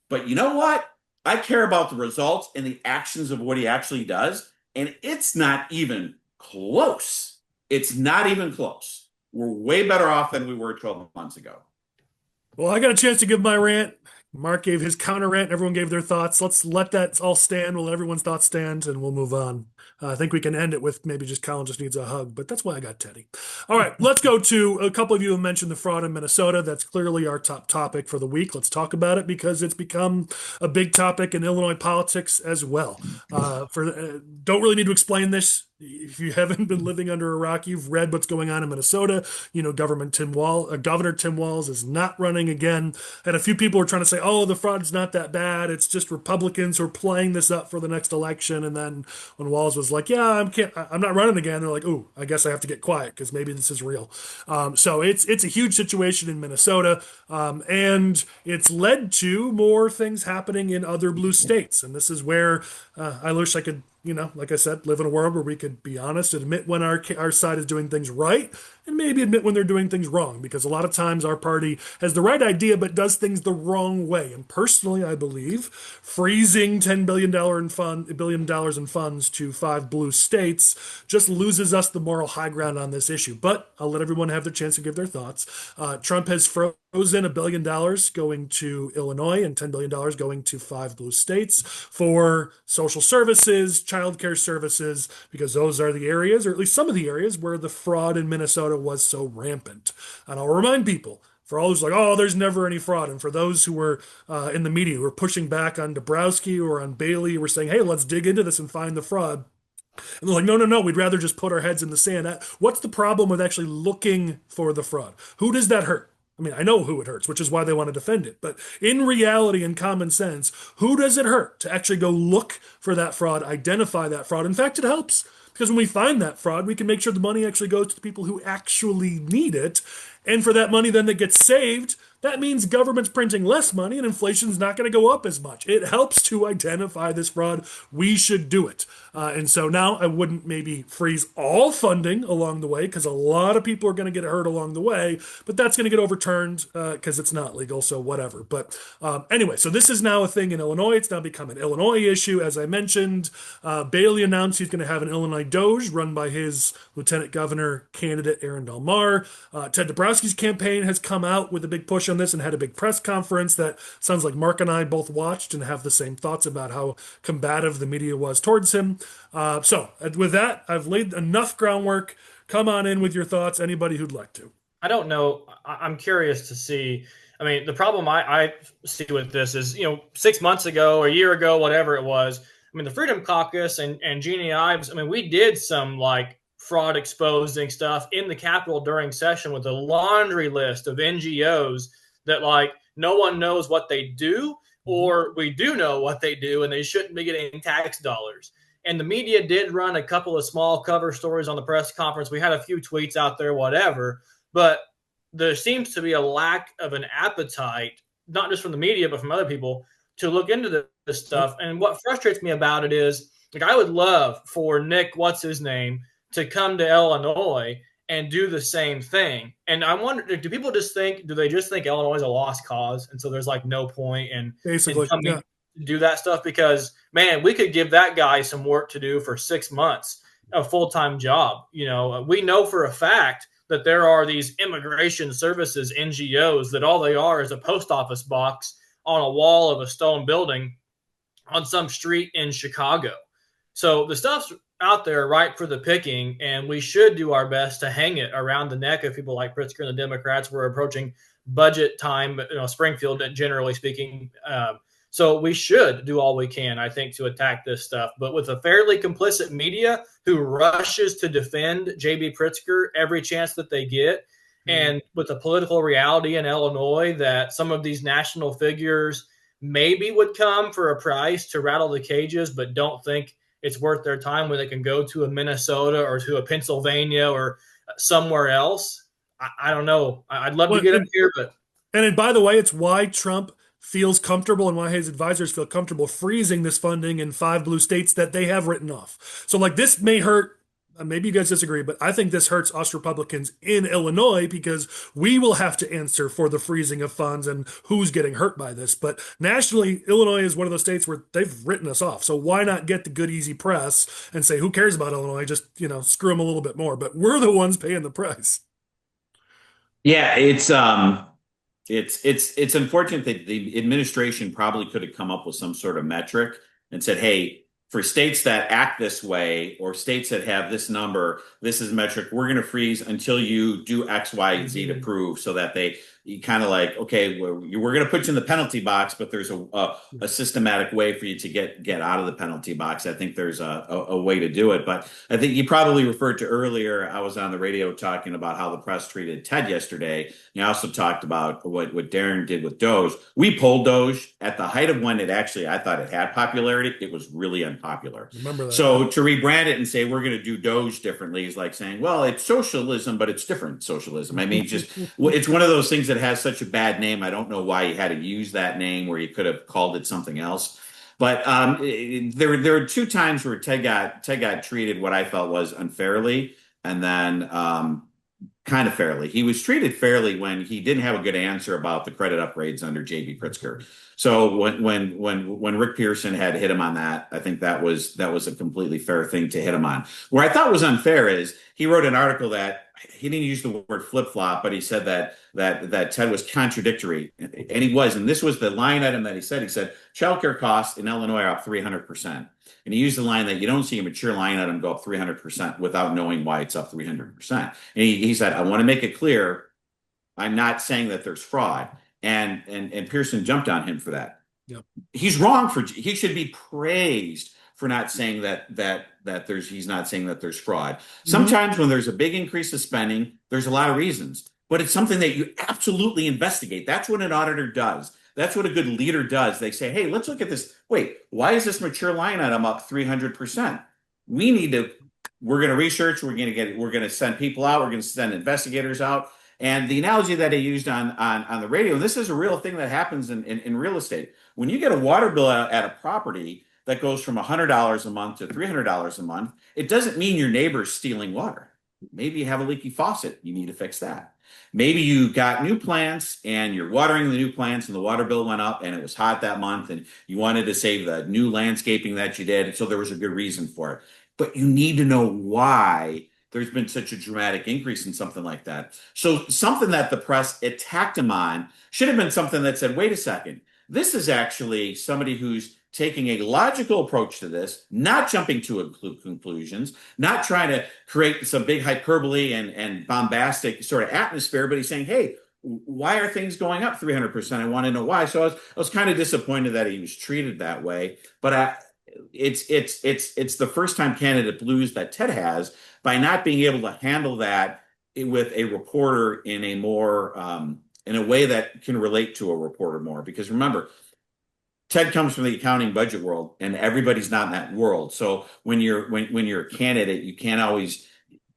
But you know what? I care about the results and the actions of what he actually does. And it's not even close. It's not even close. We're way better off than we were 12 months ago. Well, I got a chance to give my rant. Mark gave his counter rant. Everyone gave their thoughts. Let's let that all stand. We'll let everyone's thoughts stand, and we'll move on. I think we can end it with maybe just Collin just needs a hug, but that's why I got Teddy. All right, let's go to a couple of you have mentioned the fraud in Minnesota. That's clearly our top topic for the week. Let's talk about it because it's become a big topic in Illinois politics as well. Don't really need to explain this. If you haven't been living under a rock, you've read what's going on in Minnesota. Governor Tim Walz is not running again. And a few people are trying to say, oh, the fraud's not that bad. It's just Republicans who are playing this up for the next election. And then when Walz was like, yeah, I'm not running again, they're like, oh, I guess I have to get quiet because maybe this is real. So it's a huge situation in Minnesota. And it's led to more things happening in other blue states. And this is where I wish I could, like I said, live in a world where we could be honest, admit when our side is doing things right, and maybe admit when they're doing things wrong. Because a lot of times our party has the right idea but does things the wrong way. And personally, I believe freezing $10 billion in funds to 5 blue states just loses us the moral high ground on this issue. But I'll let everyone have the chance to give their thoughts. Trump has frozen $1 billion going to Illinois and $10 billion going to 5 blue states for social services, childcare services, because those are the areas, or at least some of the areas, where the fraud in Minnesota was so rampant. And I'll remind people, for all who's like, oh, there's never any fraud, and for those who were in the media who were pushing back on Dabrowski or on Bailey, who were saying, hey, let's dig into this and find the fraud. And they're like, no, we'd rather just put our heads in the sand. What's the problem with actually looking for the fraud? Who does that hurt? I mean, I know who it hurts, which is why they want to defend it. But in reality and common sense, who does it hurt to actually go look for that fraud, identify that fraud? In fact, it helps, because when we find that fraud, we can make sure the money actually goes to the people who actually need it. And for that money then that gets saved, that means government's printing less money and inflation's not going to go up as much. It helps to identify this fraud. We should do it. And so now I wouldn't maybe freeze all funding along the way, because a lot of people are going to get hurt along the way, but that's going to get overturned because it's not legal, so whatever. But anyway, so this is now a thing in Illinois. It's now become an Illinois issue. As I mentioned, Bailey announced he's going to have an Illinois Doge run by his lieutenant governor candidate, Aaron Del Mar. Ted Dabrowski's campaign has come out with a big push on this and had a big press conference that sounds like Mark and I both watched and have the same thoughts about how combative the media was towards him. So with that, I've laid enough groundwork. Come on in with your thoughts. Anybody who'd like to. I don't know. I'm curious to see. I mean, the problem I see with this is, 6 months ago, a year ago, whatever it was, I mean, the Freedom Caucus and Jeannie Ives, I mean, we did some fraud exposing stuff in the Capitol during session with a laundry list of NGOs that no one knows what they do, or we do know what they do and they shouldn't be getting tax dollars. And the media did run a couple of small cover stories on the press conference. We had a few tweets out there, whatever. But there seems to be a lack of an appetite, not just from the media, but from other people, to look into this stuff. And what frustrates me about it is, like, I would love for Nick, what's his name, to come to Illinois and do the same thing. And I wonder, do people just think, do they just think Illinois is a lost cause? And so there's like no point in Basically, coming yeah. to do that stuff? Because, man, we could give that guy some work to do for 6 months, a full-time job. You know, we know for a fact that there are these immigration services, NGOs, that all they are is a post office box on a wall of a stone building on some street in Chicago. So the stuff's out there ripe for the picking, and we should do our best to hang it around the neck of people like Pritzker and the Democrats. We're approaching budget time, Springfield, generally speaking. So we should do all we can, I think, to attack this stuff. But with a fairly complicit media who rushes to defend J.B. Pritzker every chance that they get, and with the political reality in Illinois that some of these national figures maybe would come for a price to rattle the cages, but don't think it's worth their time when they can go to a Minnesota or to a Pennsylvania or somewhere else. I don't know. I'd love to get up here, but. And by the way, it's why Trump feels comfortable and why his advisors feel comfortable freezing this funding in 5 blue states that they have written off. So, like, this may hurt. Maybe you guys disagree, but I think this hurts us Republicans in Illinois because we will have to answer for the freezing of funds and who's getting hurt by this. But nationally, Illinois is one of those states where they've written us off. So why not get the good, easy press and say, who cares about Illinois? Just, screw them a little bit more. But we're the ones paying the price. Yeah, it's unfortunate that the administration probably could have come up with some sort of metric and said, hey, for states that act this way or states that have this number, this is metric, we're going to freeze until you do X, Y, and Z to prove, so that you kind of like, okay, we're going to put you in the penalty box, but there's a systematic way for you to get out of the penalty box. I think there's a way to do it. But I think you probably referred to earlier, I was on the radio talking about how the press treated Ted yesterday. And I also talked about what Darren did with Doge. We pulled Doge at the height of when I thought it had popularity. It was really unpopular. Remember that. So to rebrand it and say we're going to do Doge differently is like saying, well, it's socialism, but it's different socialism. I mean, just it's one of those things that has such a bad name. I don't know why you had to use that name where you could have called it something else. But there are 2 times where Ted got treated what I felt was unfairly, and then kind of fairly. He was treated fairly when he didn't have a good answer about the credit upgrades under J.B. Pritzker. So when Rick Pearson had hit him on that, I think that was a completely fair thing to hit him on. Where I thought was unfair is he wrote an article that he didn't use the word flip-flop, but he said that Ted was contradictory, and he was. And this was the line item that he said. He said childcare costs in Illinois are up 300%, and he used the line that you don't see a mature line item go up 300% without knowing why it's up 300%. And he said, I want to make it clear, I'm not saying that there's fraud. And Pearson jumped on him for that. Yep. He's wrong he should be praised for not saying he's not saying that there's fraud. Sometimes when there's a big increase of spending, there's a lot of reasons, but it's something that you absolutely investigate. That's what an auditor does. That's what a good leader does. They say, hey, let's look at this. Wait, why is this mature line item up 300%? We're going to research. We're going to send people out. We're going to send investigators out. And the analogy that I used on the radio, this is a real thing that happens in real estate. When you get a water bill at a property that goes from $100 a month to $300 a month, it doesn't mean your neighbor's stealing water. Maybe you have a leaky faucet. You need to fix that. Maybe you got new plants and you're watering the new plants and the water bill went up and it was hot that month and you wanted to save the new landscaping that you did. So there was a good reason for it. But you need to know why there's been such a dramatic increase in something like that. So something that the press attacked him on should have been something that said, wait a second, this is actually somebody who's taking a logical approach to this, not jumping to conclusions, not trying to create some big hyperbole and bombastic sort of atmosphere, but he's saying, hey, why are things going up 300%? I want to know why. So I was kind of disappointed that he was treated that way. But it's the first time candidate blues that Ted has by not being able to handle that with a reporter in a more in a way that can relate to a reporter more. Because remember, Ted comes from the accounting budget world, and everybody's not in that world. So when you're a candidate, you can't always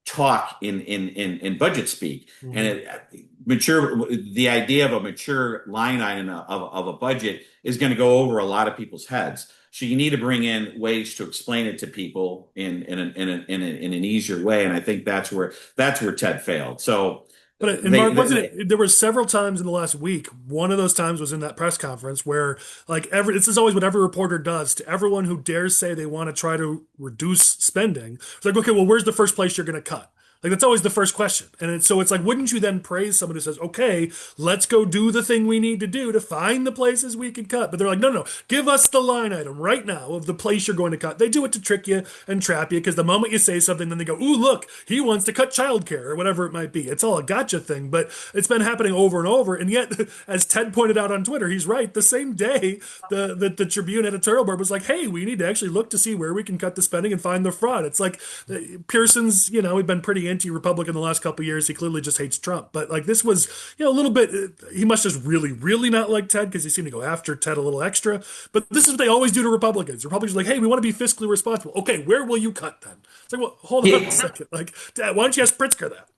talk in budget speak. Mm-hmm. And the idea of a mature line item of a budget is going to go over a lot of people's heads. So you need to bring in ways to explain it to people in an easier way. And I think that's where Ted failed. So. But Mark, wasn't it? There were several times in the last week. One of those times was in that press conference where, like, this is always what every reporter does to everyone who dares say they want to try to reduce spending. It's like, okay, well, where's the first place you're going to cut? Like, that's always the first question. And so it's like, wouldn't you then praise someone who says, okay, let's go do the thing we need to do to find the places we can cut? But they're like, no, give us the line item right now of the place you're going to cut. They do it to trick you and trap you because the moment you say something, then they go, ooh, look, he wants to cut childcare or whatever it might be. It's all a gotcha thing, but it's been happening over and over. And yet, as Ted pointed out on Twitter, he's right. The same day, the Tribune editorial board was like, hey, we need to actually look to see where we can cut the spending and find the fraud. It's like Pearson's, we've been pretty anti-Republican the last couple of years. He clearly just hates Trump. But like this was, a little bit, he must just really, really not like Ted because he seemed to go after Ted a little extra. But this is what they always do to Republicans. Republicans are like, hey, we want to be fiscally responsible. Okay, where will you cut then? It's like, well, hold on a second. Like, Dad, why don't you ask Pritzker that?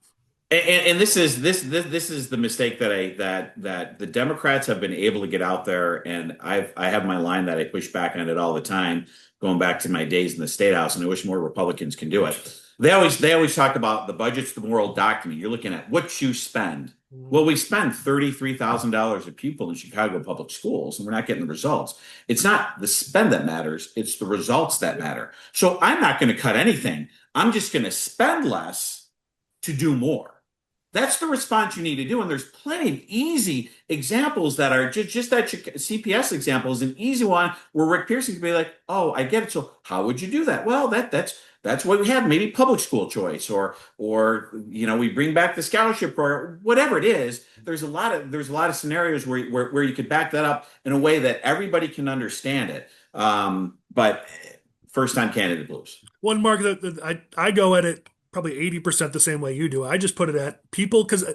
And this is the mistake that the Democrats have been able to get out there, and I have my line that I push back on it all the time, going back to my days in the State House, and I wish more Republicans can do it. They always talk about the budget's the moral document. You're looking at what you spend. Well, we spend $33,000 a pupil in Chicago public schools, and we're not getting the results. It's not the spend that matters; it's the results that matter. So I'm not going to cut anything. I'm just going to spend less to do more. That's the response you need to do. And there's plenty of easy examples that are just that CPS example is an easy one where Rick Pearson can be like, oh, I get it. So how would you do that? Well, that's what we have. Maybe public school choice or we bring back the scholarship program, whatever it is. There's a lot of scenarios where you could back that up in a way that everybody can understand it. But first time candidate blues. One, Mark, I go at it probably 80% the same way you do. I just put it at people because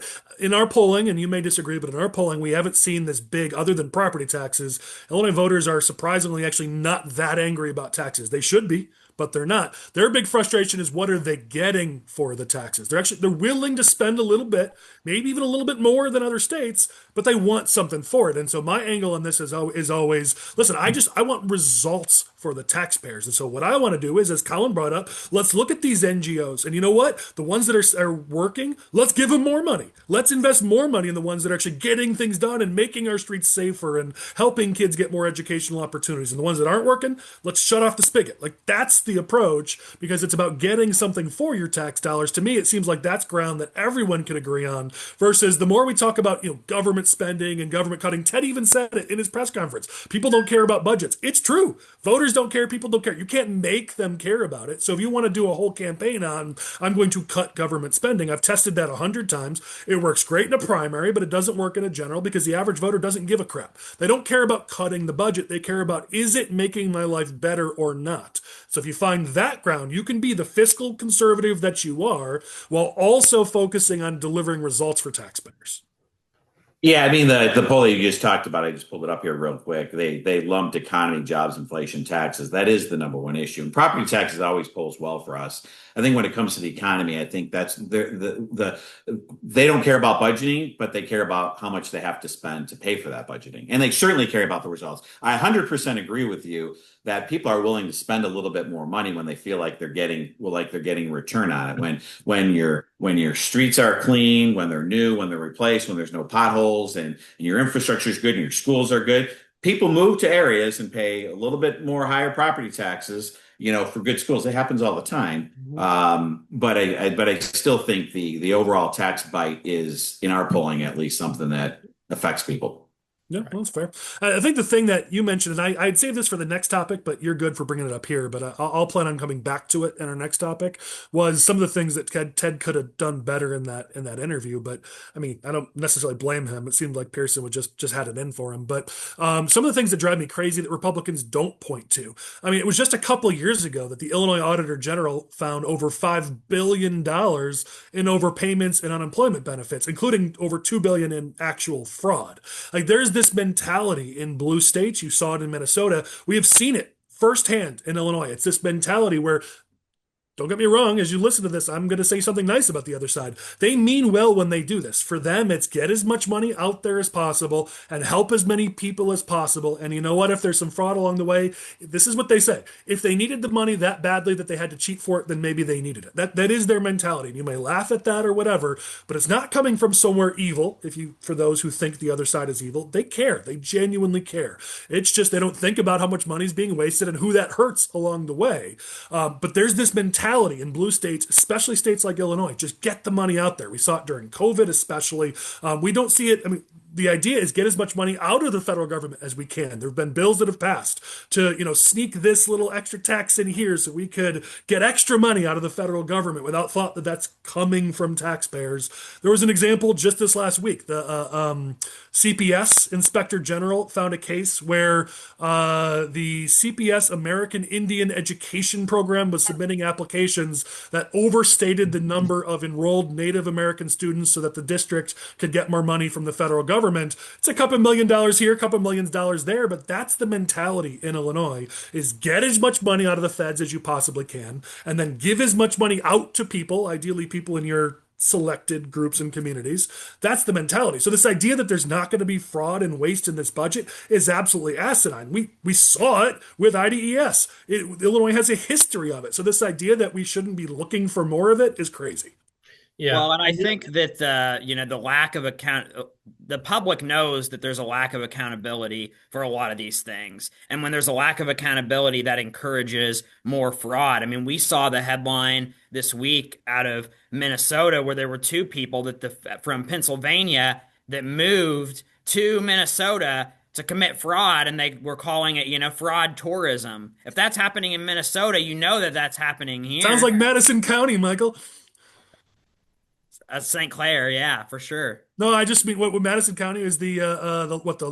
in our polling, and you may disagree, but in our polling, we haven't seen this big, other than property taxes. Illinois voters are surprisingly actually not that angry about taxes. They should be, but they're not. Their big frustration is what are they getting for the taxes? They're willing to spend a little bit, maybe even a little bit more than other states, but they want something for it. And so my angle on this is always, listen, I want results for the taxpayers. And so what I want to do is, as Collin brought up, let's look at these NGOs. And you know what? The ones that are working, let's give them more money. Let's invest more money in the ones that are actually getting things done and making our streets safer and helping kids get more educational opportunities. And the ones that aren't working, let's shut off the spigot. Like that's the approach because it's about getting something for your tax dollars. To me, it seems like that's ground that everyone can agree on versus the more we talk about, government spending and government cutting. Ted even said it in his press conference. People don't care about budgets. It's true. Voters don't care. People don't care. You can't make them care about it. So if you want to do a whole campaign on, I'm going to cut government spending, I've tested that 100 times. It works great in a primary, but it doesn't work in a general because the average voter doesn't give a crap. They don't care about cutting the budget. They care about, is it making my life better or not? So if you find that ground, you can be the fiscal conservative that you are while also focusing on delivering results for taxpayers. Yeah, I mean the poll you just talked about, I just pulled it up here real quick. They lumped economy, jobs, inflation, taxes. That is the number one issue. And property taxes always polls well for us. I think when it comes to the economy, I think that's they don't care about budgeting, but they care about how much they have to spend to pay for that budgeting. And they certainly care about the results. I 100% agree with you that people are willing to spend a little bit more money when they feel like they're getting return on it. When your streets are clean, when they're new, when they're replaced, when there's no potholes and your infrastructure is good and your schools are good, people move to areas and pay a little bit more higher property taxes, for good schools. It happens all the time. But I still think the overall tax bite is, in our polling, at least something that affects people. Yeah, well, that's fair. I think the thing that you mentioned, and I'd save this for the next topic, but you're good for bringing it up here, but I'll plan on coming back to it in our next topic, was some of the things that Ted could have done better in that interview. But I mean, I don't necessarily blame him. It seemed like Pearson would just had it in for him. But some of the things that drive me crazy that Republicans don't point to. I mean, it was just a couple of years ago that the Illinois Auditor General found over $5 billion in overpayments and unemployment benefits, including over $2 billion in actual fraud. Like there's this mentality in blue states. You saw it in Minnesota. We have seen it firsthand in Illinois. It's this mentality where, don't get me wrong, as you listen to this, I'm going to say something nice about the other side. They mean well when they do this. For them, it's get as much money out there as possible and help as many people as possible. And you know what? If there's some fraud along the way, this is what they say. If they needed the money that badly that they had to cheat for it, then maybe they needed it. That is their mentality. You may laugh at that or whatever, but it's not coming from somewhere evil. For those who think the other side is evil, they care. They genuinely care. It's just they don't think about how much money is being wasted and who that hurts along the way. But there's this mentality in blue states, especially states like Illinois, just get the money out there. We saw it during COVID, especially. We don't see it. I mean, the idea is get as much money out of the federal government as we can. There have been bills that have passed to, sneak this little extra tax in here so we could get extra money out of the federal government without thought that that's coming from taxpayers. There was an example just this last week. The CPS Inspector General found a case where the CPS American Indian Education Program was submitting applications that overstated the number of enrolled Native American students so that the district could get more money from the federal government. It's a couple $1 million here, a couple $1 million there, but that's the mentality in Illinois, is get as much money out of the feds as you possibly can, and then give as much money out to people, ideally people in your selected groups and communities. That's the mentality. So this idea that there's not going to be fraud and waste in this budget is absolutely asinine. We saw it with IDES. Illinois has a history of it. So this idea that we shouldn't be looking for more of it is crazy. Yeah. Well, and I think that the lack of the public knows that there's a lack of accountability for a lot of these things. And when there's a lack of accountability, that encourages more fraud. I mean, we saw the headline this week out of Minnesota where there were two people from Pennsylvania that moved to Minnesota to commit fraud, and they were calling it, fraud tourism. If that's happening in Minnesota, that's happening here. Sounds like Madison County, Michael. St. Clair, yeah, for sure. No, I just mean what Madison County is the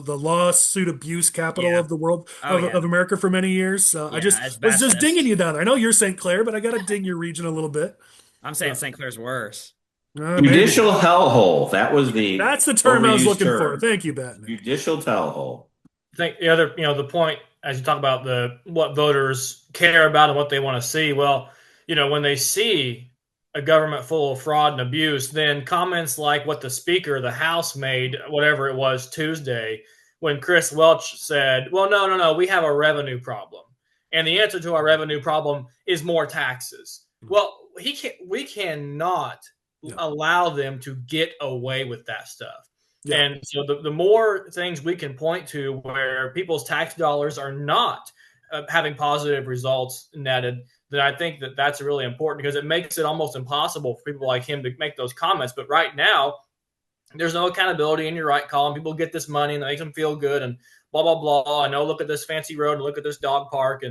lawsuit abuse capital of the world of America for many years. I was just dinging you down there. I know you're St. Clair, but I got to ding your region a little bit. I'm saying St. Clair's worse. Judicial hellhole. That's the term I was looking for. Thank you, Batman. Judicial hellhole. I think the other, the point as you talk about what voters care about and what they want to see. Well, when they see a government full of fraud and abuse, then comments like what the Speaker of the House made, whatever it was Tuesday, when Chris Welch said, well, no, we have a revenue problem. And the answer to our revenue problem is more taxes. Well, we cannot allow them to get away with that stuff. Yeah. And so the more things we can point to where people's tax dollars are not having positive results netted, then I think that's really important, because it makes it almost impossible for people like him to make those comments. But right now, there's no accountability, and you're right, Collin. People get this money and it makes them feel good and blah, blah, blah. I know, look at this fancy road and look at this dog park.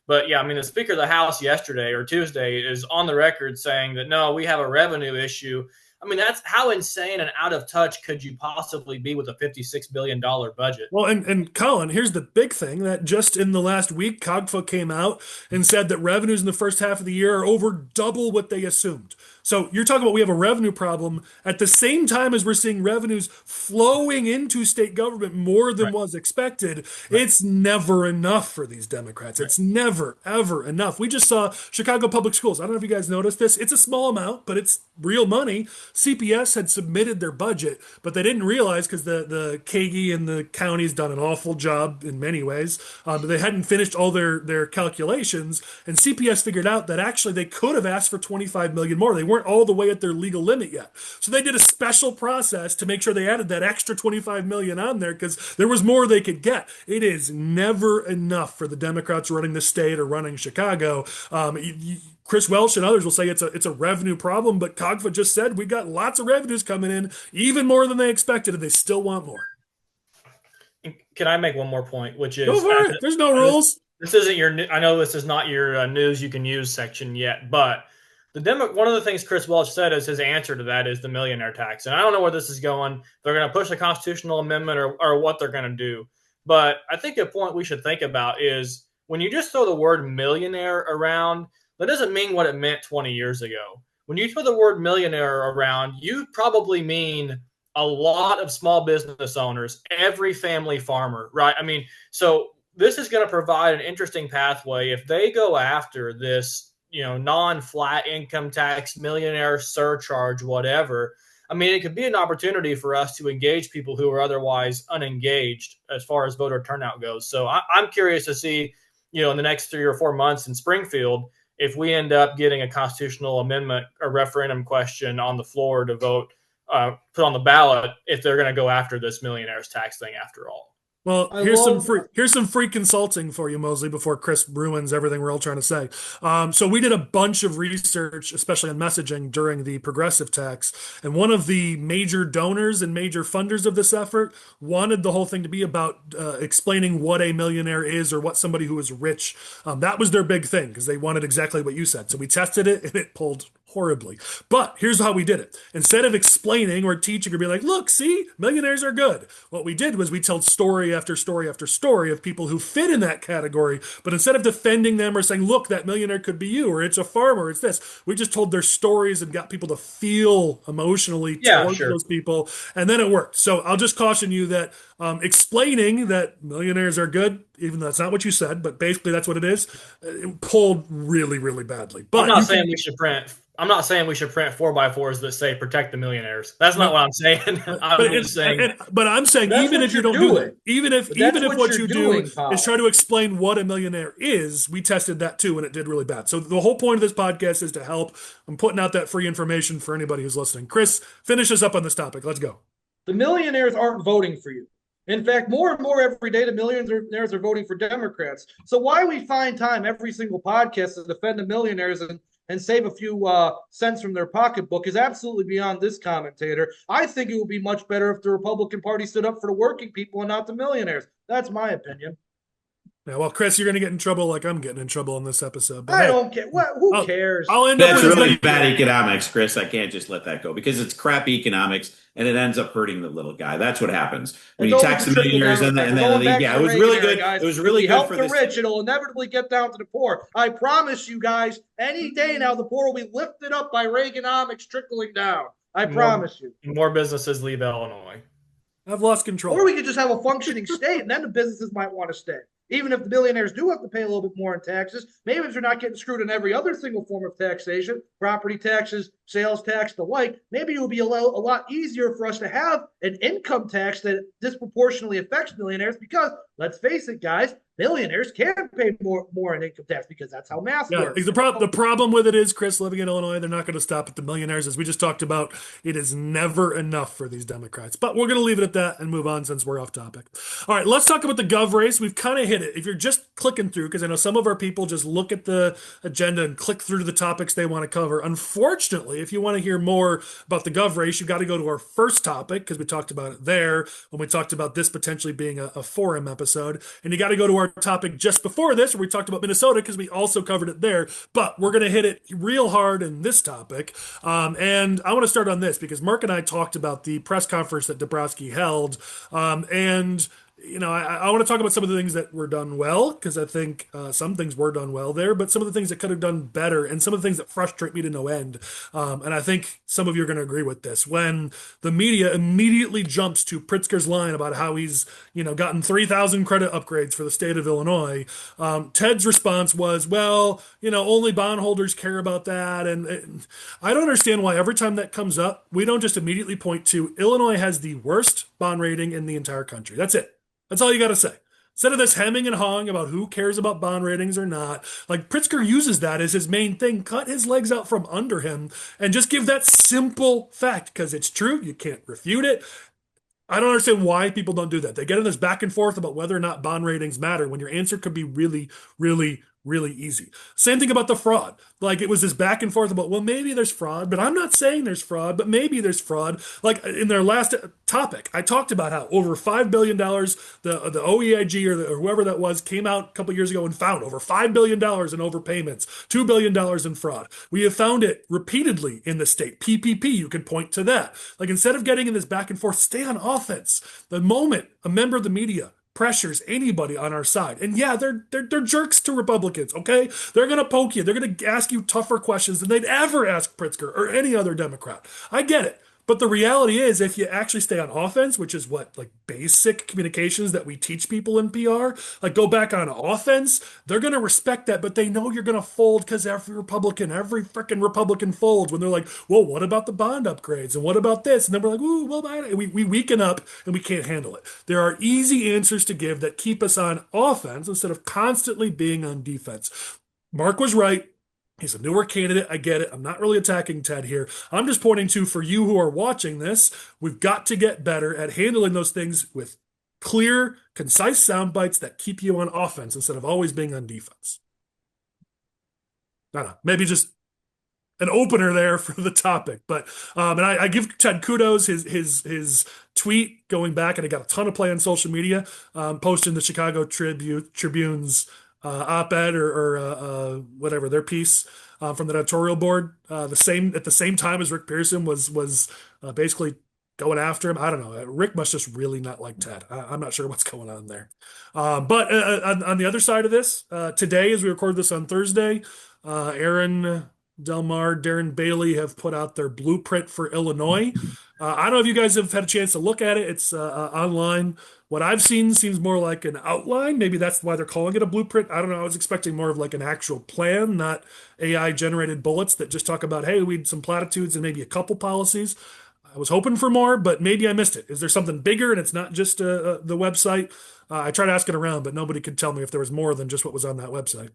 But yeah, I mean, the Speaker of the House yesterday or Tuesday is on the record saying that, no, we have a revenue issue. I mean, that's how insane and out of touch could you possibly be with a $56 billion budget? Well, and Collin, here's the big thing, that just in the last week, COGFA came out and said that revenues in the first half of the year are over double what they assumed. So you're talking about we have a revenue problem at the same time as we're seeing revenues flowing into state government more than was expected. Right. It's never enough for these Democrats. Right. It's never, ever enough. We just saw Chicago Public Schools. I don't know if you guys noticed this. It's a small amount, but it's real money. CPS had submitted their budget, but they didn't realize, because the KG and the county's done an awful job in many ways, but they hadn't finished all their calculations, and CPS figured out that actually they could have asked for $25 million more. They weren't all the way at their legal limit yet. So they did a special process to make sure they added that extra $25 million on there, because there was more they could get. It is never enough for the Democrats running the state or running Chicago. Chris Welch and others will say it's a revenue problem, but COGFA just said we got lots of revenues coming in, even more than they expected, and they still want more. Can I make one more point, which is, go for it. There's no rules. This isn't I know this is not your news you can use section yet, but one of the things Chris Welch said is his answer to that is the millionaire tax. And I don't know where this is going. They're going to push a constitutional amendment or what they're going to do. But I think a point we should think about is when you just throw the word millionaire around, that doesn't mean what it meant 20 years ago. When you throw the word millionaire around, you probably mean a lot of small business owners, every family farmer, right? I mean, so this is going to provide an interesting pathway if they go after this, non-flat income tax, millionaire surcharge, whatever. I mean, it could be an opportunity for us to engage people who are otherwise unengaged as far as voter turnout goes. So I'm curious to see, in the next 3 or 4 months in Springfield, if we end up getting a constitutional amendment or referendum question on the floor to vote, put on the ballot, if they're going to go after this millionaires tax thing after all. Well, here's some free consulting for you, Moseley, before Chris ruins everything we're all trying to say. So we did a bunch of research, especially on messaging during the progressive tax, and one of the major donors and major funders of this effort wanted the whole thing to be about explaining what a millionaire is or what somebody who is rich. That was their big thing because they wanted exactly what you said. So we tested it and it pulled horribly. But here's how we did it. Instead of explaining or teaching or being like, look, see, millionaires are good. What we did was we told story after story after story of people who fit in that category. But instead of defending them or saying, look, that millionaire could be you, or it's a farmer, it's this, we just told their stories and got people to feel emotionally towards those people. And then it worked. So I'll just caution you that explaining that millionaires are good, even though that's not what you said, but basically that's what it is, it pulled really, really badly. But I'm not saying we should print 4x4s that say protect the millionaires. That's not what I'm saying. I'm saying even if you don't do it, even if what you do is try to explain what a millionaire is, we tested that too and it did really bad. So the whole point of this podcast is to help. I'm putting out that free information for anybody who's listening. Chris, finish us up on this topic. Let's go. The millionaires aren't voting for you. In fact, more and more every day, the millionaires are voting for Democrats. So why we find time every single podcast to defend the millionaires and save a few cents from their pocketbook is absolutely beyond this commentator. I think it would be much better if the Republican Party stood up for the working people and not the millionaires. That's my opinion. Yeah, well, Chris, you're going to get in trouble like I'm getting in trouble in this episode. But I don't care. Who cares? That's really bad economics, Chris. I can't just let that go because it's crap economics and it ends up hurting the little guy. That's what happens when you tax the millionaires and then it was really good. It was really good for the rich. It'll inevitably get down to the poor. I promise you guys. Any day now, the poor will be lifted up by Reaganomics trickling down. I promise you. More businesses leave Illinois. I've lost control. Or we could just have a functioning state, and then the businesses might want to stay. Even if the billionaires do have to pay a little bit more in taxes, maybe if they're not getting screwed in every other single form of taxation, property taxes, sales tax, the like, maybe it would be a lot easier for us to have an income tax that disproportionately affects millionaires because, let's face it, guys, millionaires can pay more in income tax because that's how math works. The problem with it is, Chris, living in Illinois, they're not going to stop at the millionaires. As we just talked about, it is never enough for these Democrats. But we're going to leave it at that and move on since we're off topic. All right, let's talk about the gov race. We've kind of hit it. If you're just clicking through, because I know some of our people just look at the agenda and click through to the topics they want to cover. Unfortunately, if you want to hear more about the gov race, you've got to go to our first topic because we talked about it there when we talked about this potentially being a forum episode. And you got to go to our topic just before this where we talked about Minnesota because we also covered it there. But we're going to hit it real hard in this topic. And I want to start on this because Mark and I talked about the press conference that Dabrowski held. And I want to talk about some of the things that were done well, because I think some things were done well there, but some of the things that could have done better and some of the things that frustrate me to no end. And I think some of you are going to agree with this. When the media immediately jumps to Pritzker's line about how he's, gotten 3,000 credit upgrades for the state of Illinois, Ted's response was, well, only bondholders care about that. And I don't understand why every time that comes up, we don't just immediately point to Illinois has the worst bond rating in the entire country. That's it. That's all you got to say. Instead of this hemming and hawing about who cares about bond ratings or not, like Pritzker uses that as his main thing, cut his legs out from under him and just give that simple fact because it's true. You can't refute it. I don't understand why people don't do that. They get in this back and forth about whether or not bond ratings matter when your answer could be really, really, really easy. Same thing about the fraud. Like it was this back and forth about, well, maybe there's fraud, but I'm not saying there's fraud, but maybe there's fraud. Like in their last topic, I talked about how over $5 billion, the OEIG or whoever that was came out a couple years ago and found over $5 billion in overpayments, $2 billion in fraud. We have found it repeatedly in the state. PPP, you can point to that. Like instead of getting in this back and forth, stay on offense. The moment a member of the media pressures anybody on our side. And yeah, they're jerks to Republicans, okay? They're going to poke you. They're going to ask you tougher questions than they'd ever ask Pritzker or any other Democrat. I get it. But the reality is, if you actually stay on offense, which is what like basic communications that we teach people in PR, like go back on offense, they're going to respect that, but they know you're going to fold because every freaking Republican folds when they're like, well, what about the bond upgrades? And what about this? And then we're like, ooh, well, we weaken up and we can't handle it. There are easy answers to give that keep us on offense instead of constantly being on defense. Mark was right. He's a newer candidate. I get it. I'm not really attacking Ted here. I'm just pointing to, for you who are watching this, we've got to get better at handling those things with clear, concise sound bites that keep you on offense instead of always being on defense. I don't know. Maybe just an opener there for the topic, but and I give Ted kudos. His tweet going back, and it got a ton of play on social media, posting the Chicago Tribune's op-ed or whatever their piece from the editorial board. At the same time as Rick Pearson was basically going after him. I don't know. Rick must just really not like Ted. I'm not sure what's going on there. But on the other side of this, today, as we record this on Thursday, Aaron Delmar, Darren Bailey have put out their blueprint for Illinois. I don't know if you guys have had a chance to look at it. It's online. What I've seen seems more like an outline. Maybe that's why they're calling it a blueprint. I don't know. I was expecting more of like an actual plan, not AI generated bullets that just talk about, hey, we need some platitudes and maybe a couple policies. I was hoping for more, but maybe I missed it. Is there something bigger and it's not just the website? I tried asking around, but nobody could tell me if there was more than just what was on that website.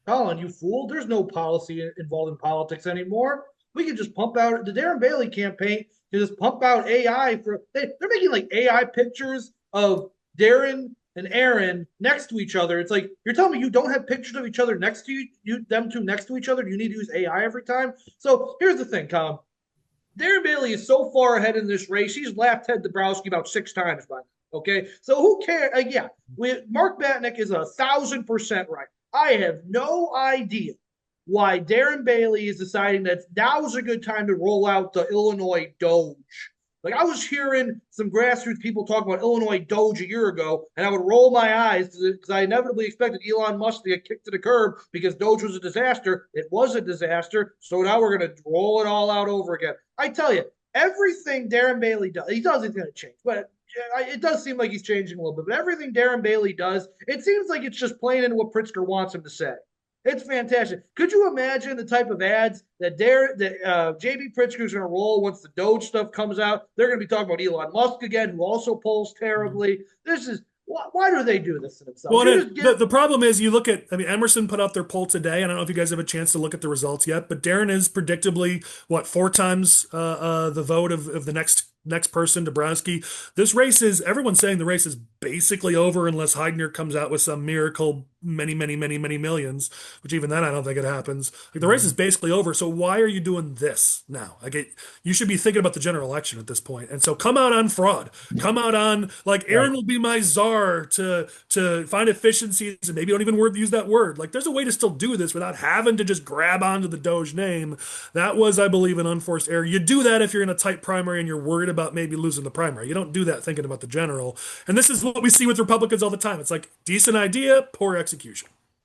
Collin, you fool. There's no policy involved in politics anymore. We can just pump out the Darren Bailey campaign to just pump out AI they're making like AI pictures of Darren and Aaron next to each other. It's like you're telling me you don't have pictures of each other next to them two next to each other. You need to use AI every time. So here's the thing, Colin. Darren Bailey is so far ahead in this race. He's lapped Ted Dabrowski about 6 times by now. Okay, so who cares? Mark Batinick is 1,000% right. I have no idea why Darren Bailey is deciding that now's a good time to roll out the Illinois Doge. Like I was hearing some grassroots people talk about Illinois Doge a year ago, and I would roll my eyes because I inevitably expected Elon Musk to get kicked to the curb because Doge was a disaster. It was a disaster, so now we're going to roll it all out over again. I tell you, everything Darren Bailey does, he does it's going to change, but it does seem like he's changing a little bit. But everything Darren Bailey does, it seems like it's just playing into what Pritzker wants him to say. It's fantastic. Could you imagine the type of ads that JB Pritzker is going to roll once the Doge stuff comes out? They're going to be talking about Elon Musk again, who also polls terribly. This is why do they do this to themselves? Well, the problem is you look at, Emerson put out their poll today. I don't know if you guys have a chance to look at the results yet, but Darren is predictably, 4 times the vote of the next person, Dabrowski. This race everyone's saying the race is basically over unless Heidner comes out with some miracle many millions, which even then I don't think it happens. Like the race is basically over. So why are you doing this now? You should be thinking about the general election at this point. And so come out on fraud. Come out on Aaron will be my czar to find efficiencies, and maybe don't even use that word. Like there's a way to still do this without having to just grab onto the Doge name. That was, I believe, an unforced error. You do that if you're in a tight primary and you're worried about maybe losing the primary. You don't do that thinking about the general. And this is what we see with Republicans all the time. It's like decent idea, poor execution.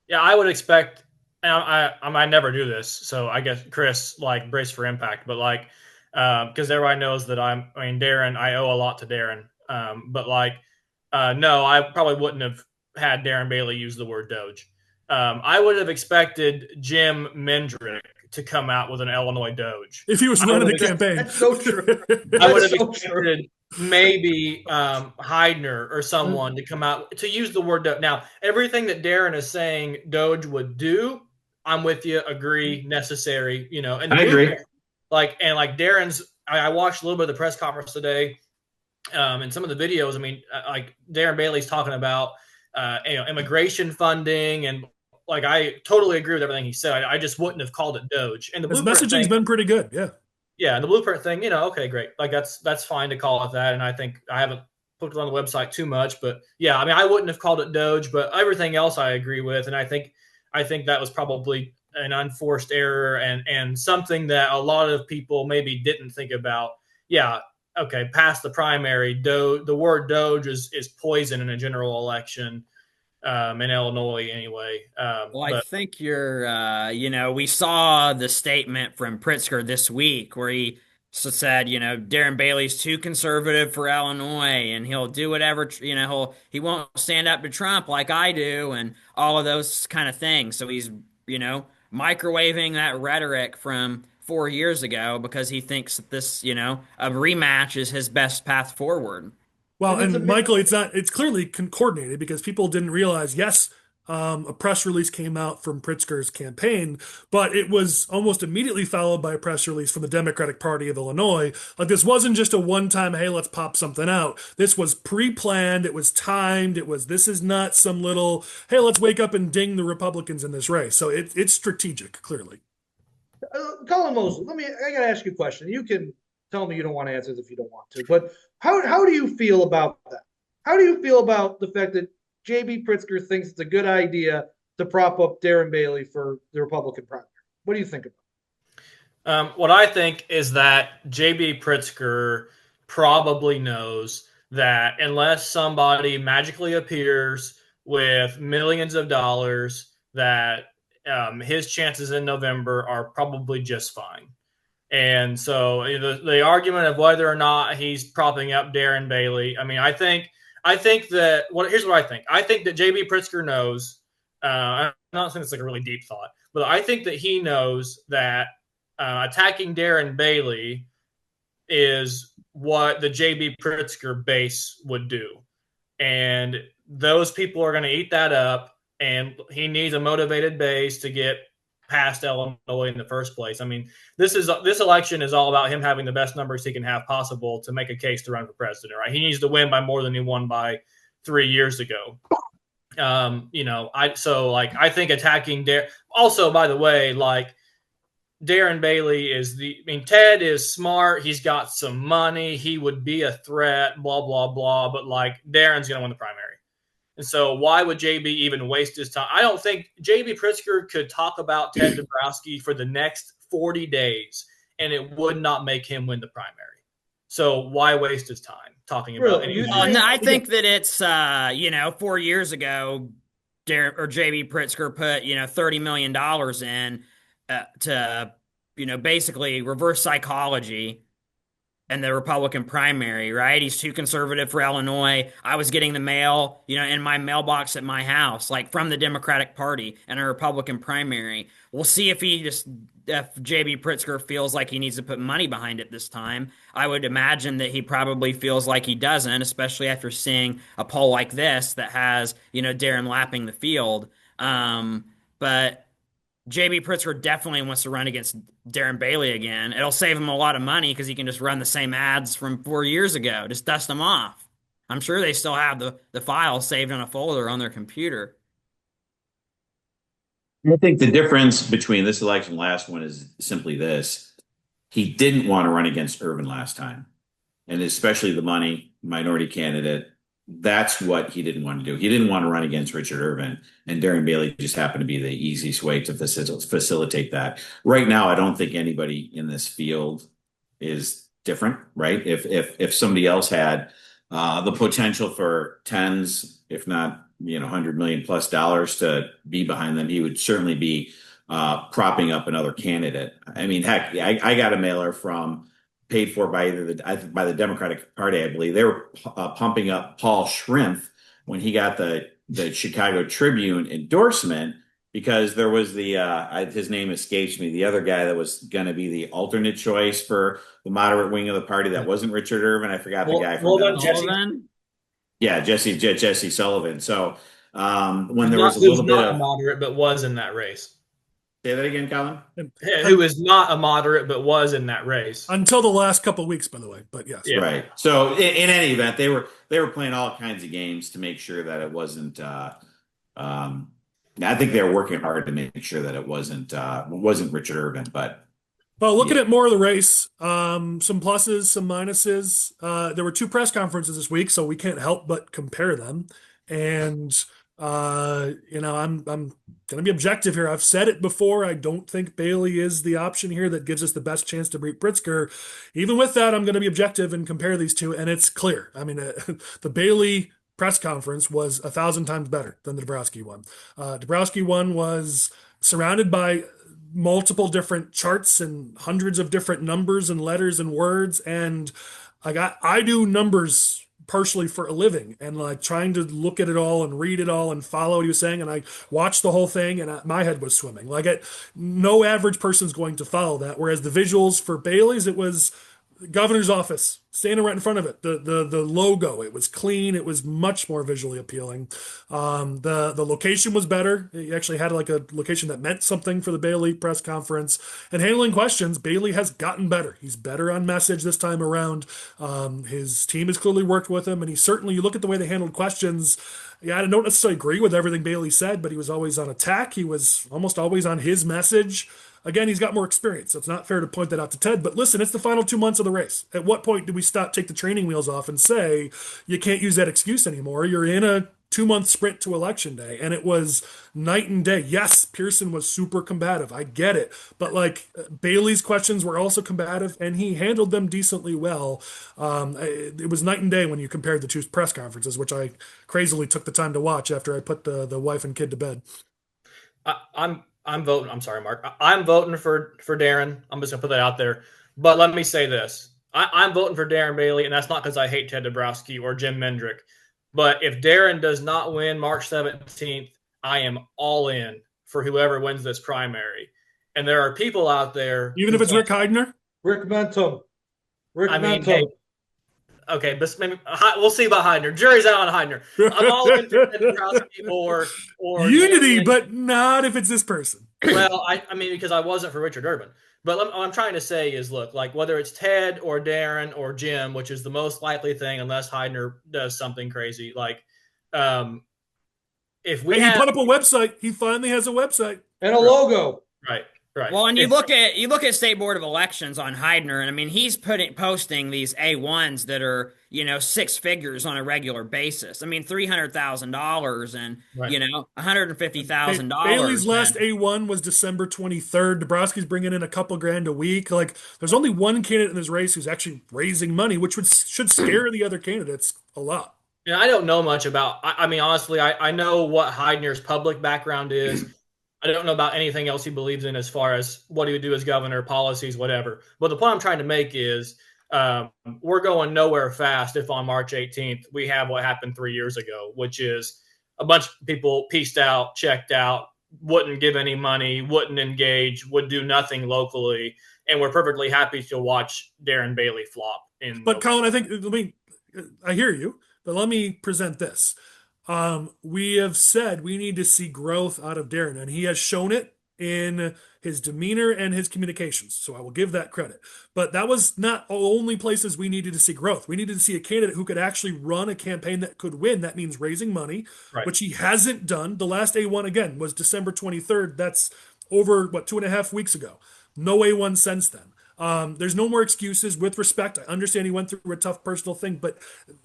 Yeah, I would expect, and I never do this, so I guess Chris brace for impact, but because everybody knows that Darren, I owe a lot to Darren, no, I probably wouldn't have had Darren Bailey use the word Doge. I would have expected Jim Mendrick to come out with an Illinois Doge if he was running the campaign. That's so true. I would have expected maybe Heidner or someone to come out to use the word Doge. Now, everything that Darren is saying Doge would do, I'm with you, agree, necessary, and I agree. Darren's, I watched a little bit of the press conference today, and some of the videos, Darren Bailey's talking about, immigration funding, and I totally agree with everything he said. I just wouldn't have called it Doge. And his messaging's been pretty good, yeah. Yeah, and the blueprint thing, okay, great. That's fine to call it that, and I think I haven't put it on the website too much, but yeah, I wouldn't have called it Doge, but everything else I agree with, and I think that was probably an unforced error and something that a lot of people maybe didn't think about. Yeah, okay, past the primary, the word Doge is poison in a general election. In Illinois anyway. I think you're, we saw the statement from Pritzker this week where he said, Darren Bailey's too conservative for Illinois, and he'll do whatever, he won't stand up to Trump like I do, and all of those kind of things. So he's, microwaving that rhetoric from 4 years ago because he thinks that this, a rematch is his best path forward. Well, And it's and Michael, it's clearly coordinated because people didn't realize, yes, a press release came out from Pritzker's campaign, but it was almost immediately followed by a press release from the Democratic Party of Illinois. Like, this wasn't just a one-time, hey, let's pop something out. This was pre-planned. It was timed. This is not some little, hey, let's wake up and ding the Republicans in this race. So it's strategic, clearly. Collin Moseley, I got to ask you a question. You can tell me you don't want to answer this if you don't want to, but how do you feel about that? How do you feel about the fact that J.B. Pritzker thinks it's a good idea to prop up Darren Bailey for the Republican primary? What do you think about it? What I think is that J.B. Pritzker probably knows that unless somebody magically appears with millions of dollars, that his chances in November are probably just fine. And so the argument of whether or not he's propping up Darren Bailey, I mean, I think that here's what I think. I think that J.B. Pritzker knows. I'm not saying it's like a really deep thought, but I think that he knows that attacking Darren Bailey is what the J.B. Pritzker base would do, and those people are going to eat that up. And he needs a motivated base to get past Illinois in the first place. I mean, this election is all about him having the best numbers he can have possible to make a case to run for president, right? He needs to win by more than he won by 3 years ago. I think attacking Darren. Also, by the way, like, Darren Bailey Ted is smart. He's got some money. He would be a threat, blah, blah, blah. But like, Darren's going to win the primary. And so why would JB even waste his time? I don't think JB Pritzker could talk about Ted Dabrowski for the next 40 days, and it would not make him win the primary. So why waste his time talking about anything? No, I think that it's, 4 years ago, JB Pritzker put, $30 million in to, basically reverse psychology in the Republican primary, right? He's too conservative for Illinois. I was getting the mail, in my mailbox at my house, like from the Democratic Party in a Republican primary. We'll see if J.B. Pritzker feels like he needs to put money behind it this time. I would imagine that he probably feels like he doesn't, especially after seeing a poll like this that has, Darren lapping the field. But J.B. Pritzker definitely wants to run against Darren Bailey again. It'll save him a lot of money because he can just run the same ads from 4 years ago. Just dust them off. I'm sure they still have the file saved in a folder on their computer. I think the difference between this election and last one is simply this. He didn't want to run against Irvin last time, and especially the minority candidate. That's what he didn't want to do. He didn't want to run against Richard Irvin, and Darren Bailey just happened to be the easiest way to facilitate that. Right now, I don't think anybody in this field is different, right? If somebody else had the potential for tens, if not $100 million plus to be behind them, he would certainly be propping up another candidate. I mean, heck, I got a mailer paid for by by the Democratic Party, I believe. They were pumping up Paul Schrimpf when he got the Chicago Tribune endorsement, because there was his name escapes me, the other guy that was going to be the alternate choice for the moderate wing of the party that wasn't Richard Irvin. I forgot the guy from Jesse Sullivan. So when there was a little bit of moderate, but was in that race. Say that again, Collin. Who is not a moderate, but was in that race until the last couple of weeks, by the way. But yes, yeah. Right. So in any event, they were playing all kinds of games to make sure that it wasn't. I think they were working hard to make sure that it wasn't Richard Irvin. But looking at more of the race, some pluses, some minuses. There were 2 press conferences this week, so we can't help but compare them. And I'm going to be objective here. I've said it before. I don't think Bailey is the option here that gives us the best chance to beat Pritzker. Even with that, I'm going to be objective and compare these two, and it's clear. I mean, the Bailey press conference was 1,000 times better than the Dabrowski one. Dabrowski one was surrounded by multiple different charts and hundreds of different numbers and letters and words. And I do numbers partially for a living, and like trying to look at it all and read it all and follow what he was saying. And I watched the whole thing, and my head was swimming. No average person's going to follow that. Whereas the visuals for Bailey's, it was governor's office standing right in front of it, the logo, it was clean, it was much more visually appealing. The location was better. He actually had like a location that meant something for the Bailey press conference. And handling questions, Bailey has gotten better. He's better on message this time around. His team has clearly worked with him, and he certainly, you look at the way they handled questions. Yeah, I don't necessarily agree with everything Bailey said, but he was always on attack. He was almost always on his message. Again, he's got more experience, so it's not fair to point that out to Ted. But listen, it's the final 2 months of the race. At what point do we take the training wheels off and say, you can't use that excuse anymore? You're in a 2-month sprint to election day, and it was night and day. Yes, Pearson was super combative. I get it. But Bailey's questions were also combative, and he handled them decently well. It was night and day when you compared the two press conferences, which I crazily took the time to watch after I put the wife and kid to bed. I'm voting. I'm sorry, Mark. I'm voting for Darren. I'm just gonna put that out there. But let me say this: I'm voting for Darren Bailey, and that's not because I hate Ted Dabrowski or Jim Mendrick. But if Darren does not win March 17th, I am all in for whoever wins this primary. And there are people out there, even if it's Rick Heidner. Rick Mentum. Hey, okay, but maybe we'll see about Heidner. Jury's out on Heidner. I'm all in for Ted Dabrowski or unity, but not if it's this person. Well, I mean, because I wasn't for Richard Urban. But what I'm trying to say is, look, whether it's Ted or Darren or Jim, which is the most likely thing, unless Heidner does something crazy, if we he put up a website, he finally has a website and a logo, right. Well, and you look at State Board of Elections on Heidner, and I mean he's posting these A1s that are 6 figures on a regular basis. I mean $300,000 and $150,000. Bailey's last A1 was December 23rd. Dabrowski's bringing in a couple grand a week. There's only one candidate in this race who's actually raising money, which should scare the other candidates a lot. Yeah, I don't know much about. I mean, honestly, I know what Heidner's public background is. I don't know about anything else he believes in as far as what he would do as governor, policies, whatever. But the point I'm trying to make is we're going nowhere fast if on March 18th we have what happened 3 years ago, which is a bunch of people pieced out, checked out, wouldn't give any money, wouldn't engage, would do nothing locally, and we're perfectly happy to watch Darren Bailey flop. But Collin, I hear you, but let me present this. We have said we need to see growth out of Darren, and he has shown it in his demeanor and his communications. So I will give that credit. But that was not only places we needed to see growth. We needed to see a candidate who could actually run a campaign that could win. That means raising money, right, which he hasn't done. The last A1, again, was December 23rd. That's over, 2.5 weeks ago. No A1 since then. There's no more excuses. With respect, I understand he went through a tough personal thing, but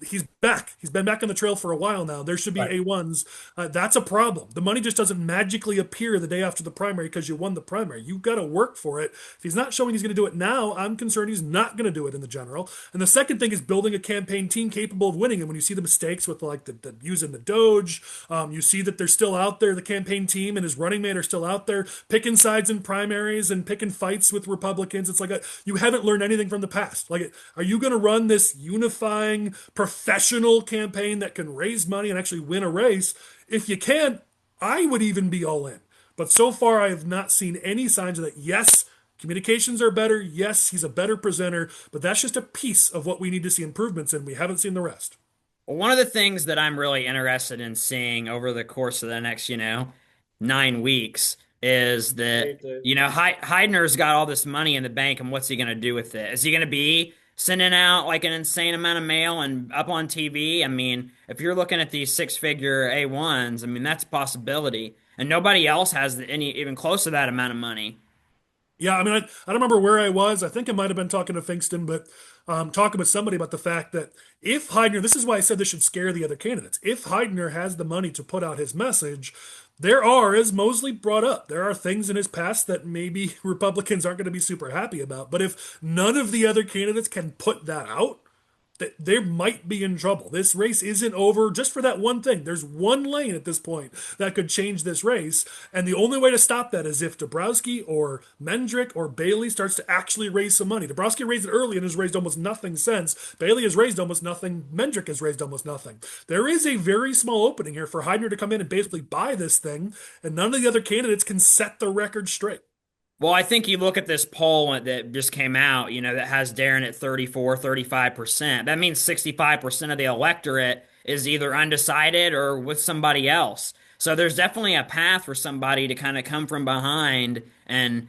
he's back. He's been back on the trail for a while now. There should be right. A1s. That's a problem. The money just doesn't magically appear the day after the primary because you won the primary. You've got to work for it. If he's not showing he's going to do it now, I'm concerned he's not going to do it in the general. And the second thing is building a campaign team capable of winning. And when you see the mistakes with the using the Doge, you see that they're still out there. The campaign team and his running mate are still out there picking sides in primaries and picking fights with Republicans. It's you haven't learned anything from the past. Are you going to run this unifying professional campaign that can raise money and actually win a race? If you can, I would even be all in. But so far, I have not seen any signs of that. Yes, communications are better. Yes, he's a better presenter, but that's just a piece of what we need to see improvements in. We haven't seen the rest. Well, one of the things that I'm really interested in seeing over the course of the next, 9 weeks is that, Heidner's got all this money in the bank, and what's he going to do with it? Is he going to be sending out an insane amount of mail and up on TV? I mean, if you're looking at these 6-figure A1s, I mean, that's a possibility. And nobody else has even close to that amount of money. Yeah, I mean, I don't remember where I was. I think I might have been talking to Finkston, but talking with somebody about the fact that if Heidner, this is why I said this should scare the other candidates. If Heidner has the money to put out his message, there are, as Moseley brought up, there are things in his past that maybe Republicans aren't going to be super happy about. But if none of the other candidates can put that out, they might be in trouble. This race isn't over just for that one thing. There's one lane at this point that could change this race, and the only way to stop that is if Dabrowski or Mendrick or Bailey starts to actually raise some money. Dabrowski raised it early and has raised almost nothing since. Bailey has raised almost nothing. Mendrick has raised almost nothing. There is a very small opening here for Heidner to come in and basically buy this thing, and none of the other candidates can set the record straight. Well, I think you look at this poll that just came out, that has Darren at 34, 35%. That means 65% of the electorate is either undecided or with somebody else. So there's definitely a path for somebody to kind of come from behind and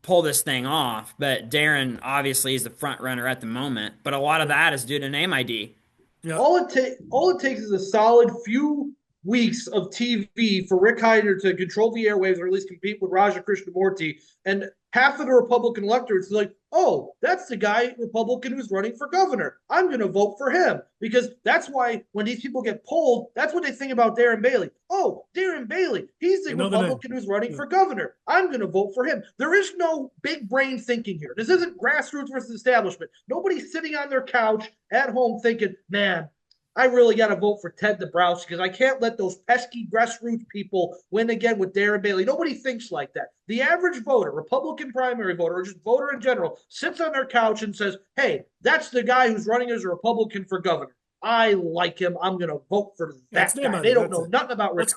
pull this thing off. But Darren obviously is the front runner at the moment. But a lot of that is due to name ID. Yeah. All it takes is a solid few weeks of TV for Rick Heidner to control the airwaves or at least compete with Raja Krishnamurti. And half of the Republican electorate is like, oh, that's the guy, Republican, who's running for governor. I'm going to vote for him. Because that's why when these people get polled, that's what they think about Darren Bailey. Oh, Darren Bailey, he's the Republican who's running for governor. I'm going to vote for him. There is no big brain thinking here. This isn't grassroots versus establishment. Nobody's sitting on their couch at home thinking, man, I really got to vote for Ted Dabrowski because I can't let those pesky grassroots people win again with Darren Bailey. Nobody thinks like that. The average voter, Republican primary voter, or just voter in general, sits on their couch and says, hey, that's the guy who's running as a Republican for governor. I like him. I'm going to vote for that guy. They don't know nothing about Rick.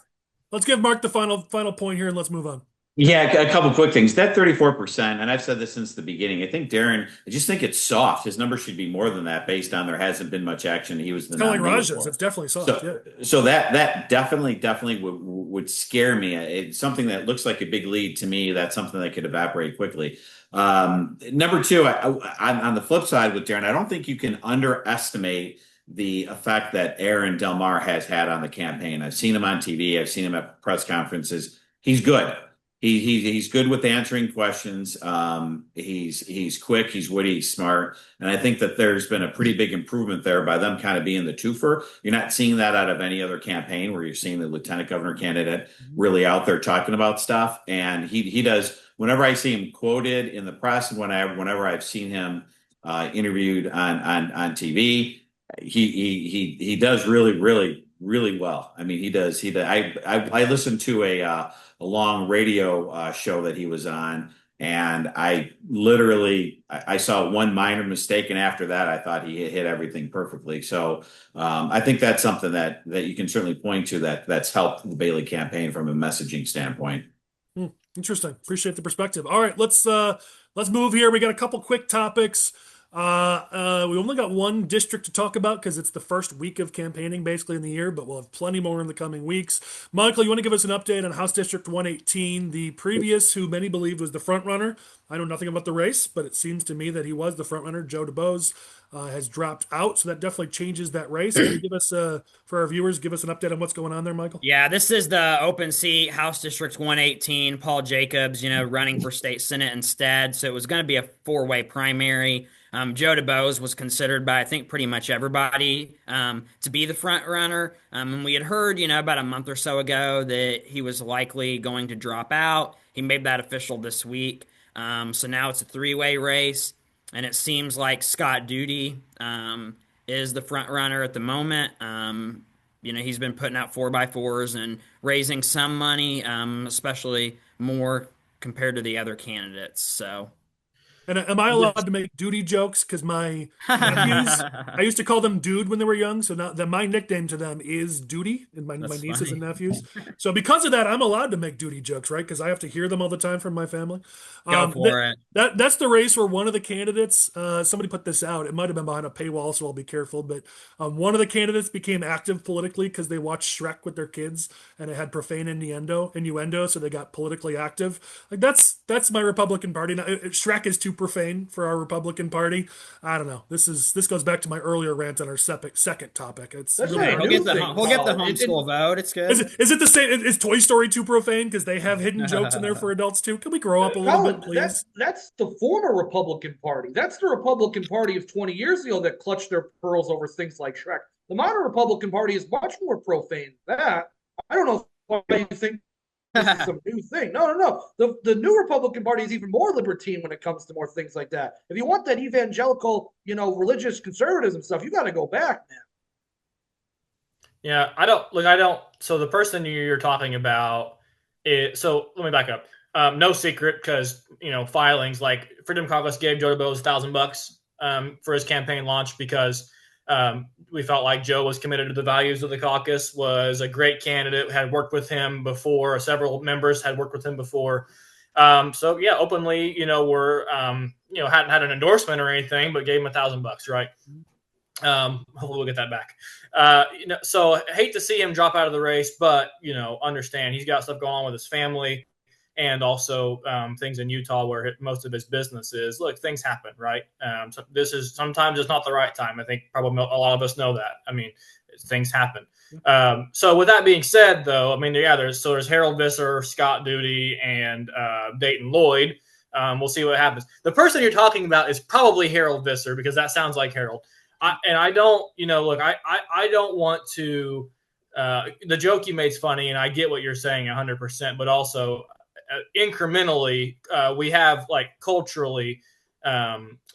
Let's give Mark the final point here and let's move on. Yeah, a couple quick things. That 34%, and I've said this since the beginning. I think Darren, I just think it's soft. His number should be more than that based on there hasn't been much action. He was the kind of like Raj's. It's definitely soft. So that definitely would scare me. It's something that looks like a big lead to me. That's something that could evaporate quickly. Number two, on the flip side with Darren, I don't think you can underestimate the effect that Aaron Del Mar has had on the campaign. I've seen him on TV. I've seen him at press conferences. He's good. He's good with answering questions. He's quick, he's witty, he's smart. And I think that there's been a pretty big improvement there by them kind of being the twofer. You're not seeing that out of any other campaign where you're seeing the lieutenant governor candidate really out there talking about stuff. And he does, whenever I see him quoted in the press and whenever I've seen him interviewed on TV, he does really well. I mean, he does. I listened to a long radio show that he was on, and I saw one minor mistake, and after that, I thought he hit everything perfectly. So I think that's something that you can certainly point to that's helped the Bailey campaign from a messaging standpoint. Interesting. Appreciate the perspective. All right, let's move here. We got a couple quick topics. We only got one district to talk about because it's the first week of campaigning basically in the year, but we'll have plenty more in the coming weeks. Michael, you want to give us an update on House District 118, the previous, who many believed was the front runner? I know nothing about the race, but it seems to me that he was the front runner. Joe Debose has dropped out, so that definitely changes that race. Can you give us, for our viewers, give us an update on what's going on there, Michael? Yeah, this is the open seat, House District 118, Paul Jacobs, running for state senate instead. So it was going to be a four-way primary. Joe Debose was considered by, I think, pretty much everybody to be the front runner. And we had heard, about a month or so ago that he was likely going to drop out. He made that official this week. So now it's a three-way race. And it seems like Scott Duty is the front runner at the moment. He's been putting out 4x4s and raising some money, especially more compared to the other candidates. So. And am I allowed to make duty jokes? Because my nephews, I used to call them dude when they were young. So now my nickname to them is Duty, and my nieces and nephews. So because of that, I'm allowed to make duty jokes, right? Because I have to hear them all the time from my family. Go for it. That's the race where one of the candidates, somebody put this out. It might have been behind a paywall, so I'll be careful. But one of the candidates became active politically because they watched Shrek with their kids, and it had profane innuendo, so they got politically active. Like that's my Republican Party. Now, Shrek is too profane for our Republican Party. I don't know. This goes back to my earlier rant on our second topic. It's we'll get the homeschool vote. It's good. Is it the same? Is Toy Story too profane because they have hidden jokes in there for adults too? Can we grow up a little bit, please? That's the former Republican Party. That's the Republican Party of 20 years ago that clutched their pearls over things like Shrek. The modern Republican Party is much more profane than that. I don't know why you think this is some new thing. No. The new Republican Party is even more libertine when it comes to more things like that. If you want that evangelical, religious conservatism stuff, you got to go back, man. Yeah, I don't. So the person you're talking about so let me back up. No secret, because filings like Freedom Caucus gave Joe Debose $1,000 for his campaign launch because we felt like Joe was committed to the values of the caucus, was a great candidate, had worked with him before. Several members had worked with him before. So yeah, openly, we're hadn't had an endorsement or anything, but gave him $1,000, right? Hopefully we'll get that back. So I hate to see him drop out of the race, but understand he's got stuff going on with his family and also things in Utah where most of his business is. Look, things happen, right? So sometimes it's not the right time. I think probably a lot of us know that. I mean, things happen. So with that being said, though, I mean, yeah, there's Harold Visser, Scott Duty, and Dayton Lloyd. We'll see what happens. The person you're talking about is probably Harold Visser because that sounds like Harold. I don't, look, I don't want to, the joke you made is funny, and I get what you're saying 100%, but also incrementally, we have culturally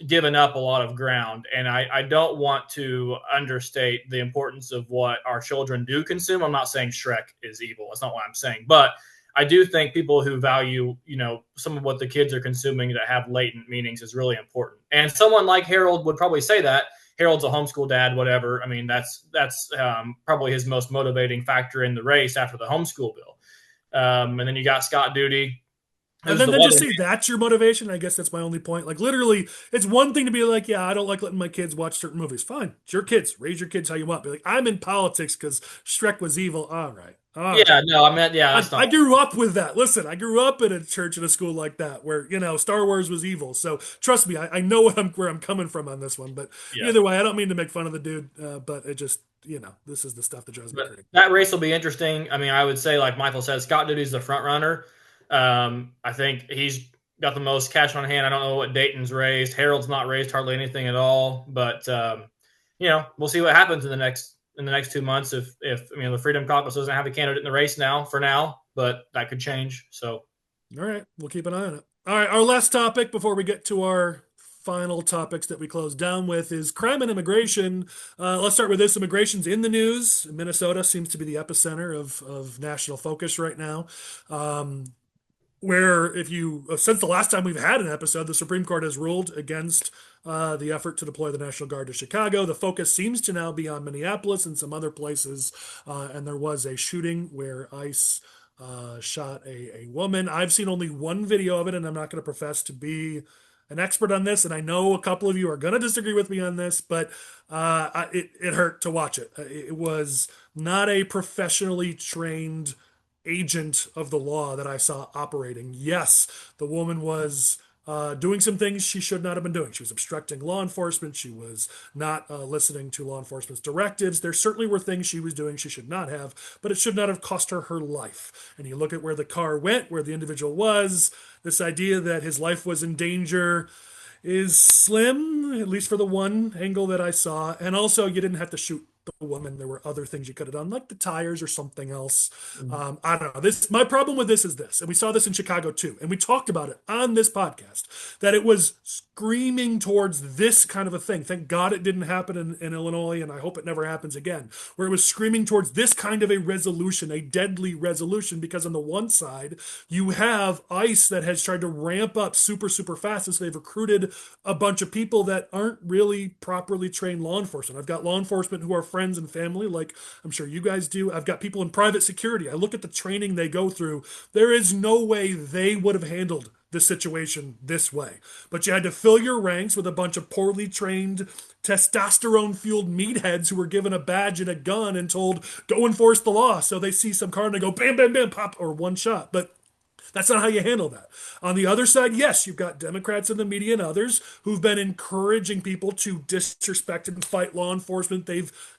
given up a lot of ground, and I don't want to understate the importance of what our children do consume. I'm not saying Shrek is evil. That's not what I'm saying, but I do think people who value, some of what the kids are consuming that have latent meanings is really important. And someone like Harold would probably say that. Harold's a homeschool dad, whatever. I mean, that's probably his most motivating factor in the race after the homeschool bill. And then you got Scott Duty. And then just say that's your motivation. I guess that's my only point. Literally, it's one thing to be like, yeah, I don't like letting my kids watch certain movies. Fine. It's your kids. Raise your kids how you want. Be like, I'm in politics because Shrek was evil. All right. Yeah, no, I meant, yeah. I grew up with that. Listen, I grew up in a church and a school like that where, Star Wars was evil. So trust me, I know where I'm coming from on this one. But either way, I don't mean to make fun of the dude, but it just, this is the stuff that drives me crazy. That race will be interesting. I mean, I would say, like Michael said, Scott Duty's the front runner. I think he's got the most cash on hand. I don't know what Dayton's raised. Harold's not raised hardly anything at all. But, we'll see what happens in the next 2 months if the Freedom Caucus doesn't have a candidate in the race for now, but that could change. So, all right, we'll keep an eye on it. All right, our last topic before we get to our final topics that we close down with is crime and immigration. Let's start with this. Immigration's in the news. Minnesota seems to be the epicenter of national focus right now. Where since the last time we've had an episode, the Supreme Court has ruled against the effort to deploy the National Guard to Chicago. The focus seems to now be on Minneapolis and some other places. And there was a shooting where ICE shot a woman. I've seen only one video of it, and I'm not going to profess to be an expert on this. And I know a couple of you are going to disagree with me on this, but it hurt to watch it. It was not a professionally trained agent of the law that I saw operating. Yes, the woman was doing some things she should not have been doing. She was obstructing law enforcement. She was not listening to law enforcement's directives. There certainly were things she was doing she should not have, but it should not have cost her life. And you look at where the car went, where the individual was, this idea that his life was in danger is slim, at least for the one angle that I saw. And also, you didn't have to shoot the woman. There were other things you could have done, like the tires or something else. I don't know. My problem with this is this, and we saw this in Chicago too, and we talked about it on this podcast, that it was screaming towards this kind of a thing. Thank God it didn't happen in Illinois, and I hope it never happens again, where it was screaming towards this kind of a resolution, a deadly resolution, because on the one side, you have ICE that has tried to ramp up super, super fast, as they've recruited a bunch of people that aren't really properly trained law enforcement. I've got law enforcement who are friends and family, like I'm sure you guys do. I've got people in private security. I look at the training they go through. There is no way they would have handled the situation this way. But you had to fill your ranks with a bunch of poorly trained, testosterone-fueled meatheads who were given a badge and a gun and told, go enforce the law. So they see some car and they go, bam, bam, bam, pop, or one shot. But that's not how you handle that. On the other side, yes, you've got Democrats in the media and others who've been encouraging people to disrespect and fight law enforcement.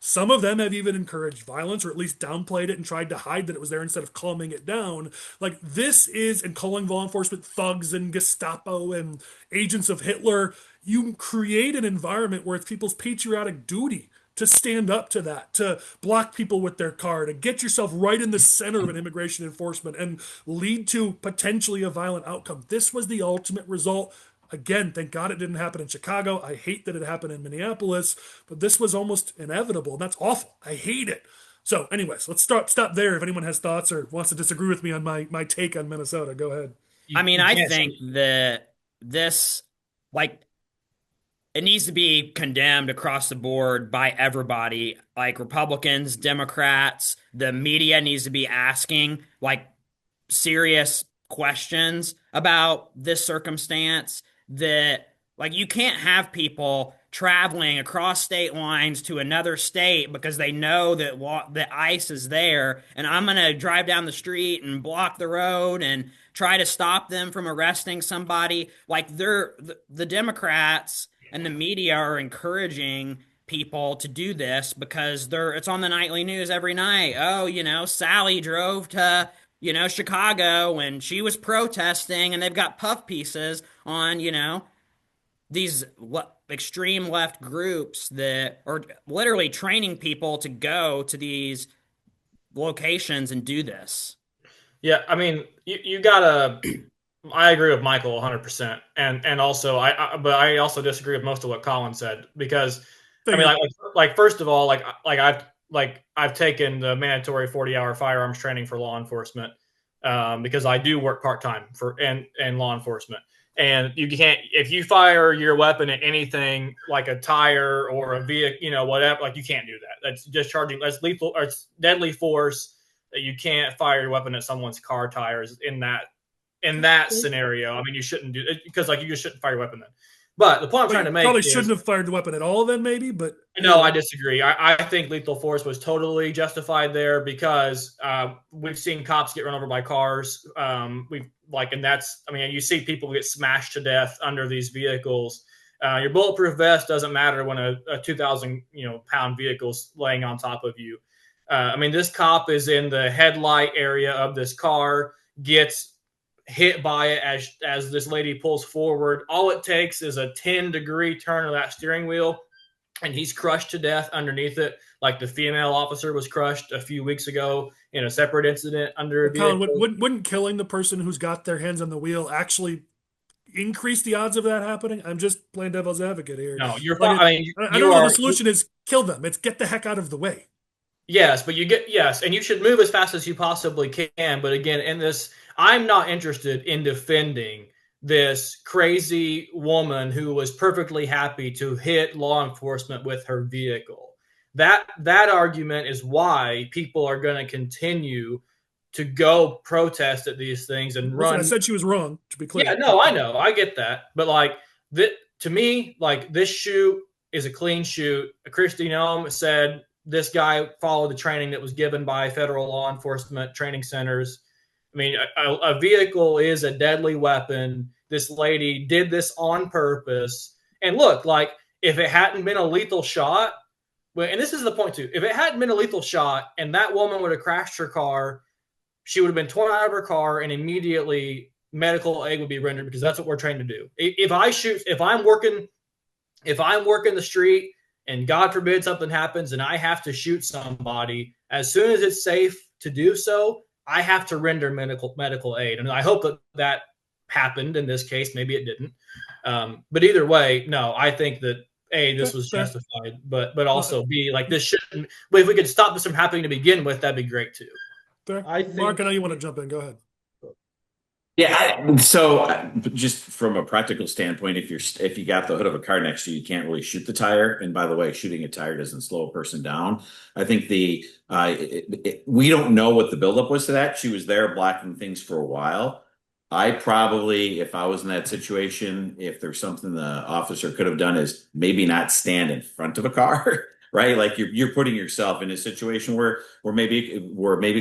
Some of them have even encouraged violence, or at least downplayed it and tried to hide that it was there instead of calming it down. Like this is, and calling law enforcement thugs and Gestapo and agents of Hitler. You create an environment where it's people's patriotic duty to stand up to that, to block people with their car, to get yourself right in the center of an immigration enforcement and lead to potentially a violent outcome. This was the ultimate result. Again, thank God it didn't happen in Chicago. I hate that it happened in Minneapolis, but this was almost inevitable, and that's awful. I hate it. So, anyways, let's stop there. If anyone has thoughts or wants to disagree with me on my take on Minnesota, go ahead. I mean, I think that this, like, it needs to be condemned across the board by everybody, like Republicans, Democrats. The media needs to be asking, like, serious questions about this circumstance. That, like, you can't have people traveling across state lines to another state because they know that that ICE is there, and I'm going to drive down the street and block the road and try to stop them from arresting somebody. Like, the Democrats and the media are encouraging people to do this because it's on the nightly news every night. Oh, Sally drove to, Chicago and she was protesting, and they've got puff pieces on, these extreme left groups that are literally training people to go to these locations and do this. Yeah, I mean, you gotta. I agree with Michael 100%, and also but I also disagree with most of what Collin said, because I mean, like first of all, I've taken the mandatory 40-hour firearms training for law enforcement because I do work part-time in law enforcement. And you can't, if you fire your weapon at anything like a tire or a vehicle, whatever, like, you can't do that. That's discharging. That's lethal, or it's deadly force. That you can't fire your weapon at someone's car tires in that scenario. I mean, you shouldn't do it because, like, you just shouldn't fire your weapon then. But the point I'm trying to make probably shouldn't have fired the weapon at all then, maybe. But no, I disagree. I think lethal force was totally justified there because we've seen cops get run over by cars. And that's, I mean, you see people get smashed to death under these vehicles. Your bulletproof vest doesn't matter when a 2,000 pound vehicle's laying on top of you. I mean, this cop is in the headlight area of this car, gets hit by it as this lady pulls forward. All it takes is a 10-degree turn of that steering wheel, and he's crushed to death underneath it, like the female officer was crushed a few weeks ago in a separate incident under a vehicle. Colin, wouldn't killing the person who's got their hands on the wheel actually increase the odds of that happening? I'm just playing devil's advocate here. No, you're fine. I don't know. The solution is kill them. It's get the heck out of the way. Yes, but and you should move as fast as you possibly can. But again, in this, I'm not interested in defending this crazy woman who was perfectly happy to hit law enforcement with her vehicle. That argument is why people are going to continue to go protest at these things and run. I said she was wrong, to be clear. Yeah, no, I know. I get that. But to me, this shoot is a clean shoot. Kristi Noem said this guy followed the training that was given by federal law enforcement training centers. I mean, a vehicle is a deadly weapon. This lady did this on purpose. And look, if it hadn't been a lethal shot, and this is the point too, if it hadn't been a lethal shot and that woman would have crashed her car, she would have been torn out of her car and immediately medical aid would be rendered, because that's what we're trained to do. If I'm working the street and God forbid something happens and I have to shoot somebody, as soon as it's safe to do so, I have to render medical aid. And I hope that happened in this case. Maybe it didn't. But either way, no, I think that A, this was justified, but also B, this shouldn't. But if we could stop this from happening to begin with, that'd be great too. Mark, I know you want to jump in. Go ahead. Yeah. So just from a practical standpoint, if you got the hood of a car next to you, you can't really shoot the tire. And by the way, shooting a tire doesn't slow a person down. I think we don't know what the buildup was to that. She was there blocking things for a while. I probably, if I was in that situation, if there's something the officer could have done, is maybe not stand in front of a car, right? Like you're putting yourself in a situation where maybe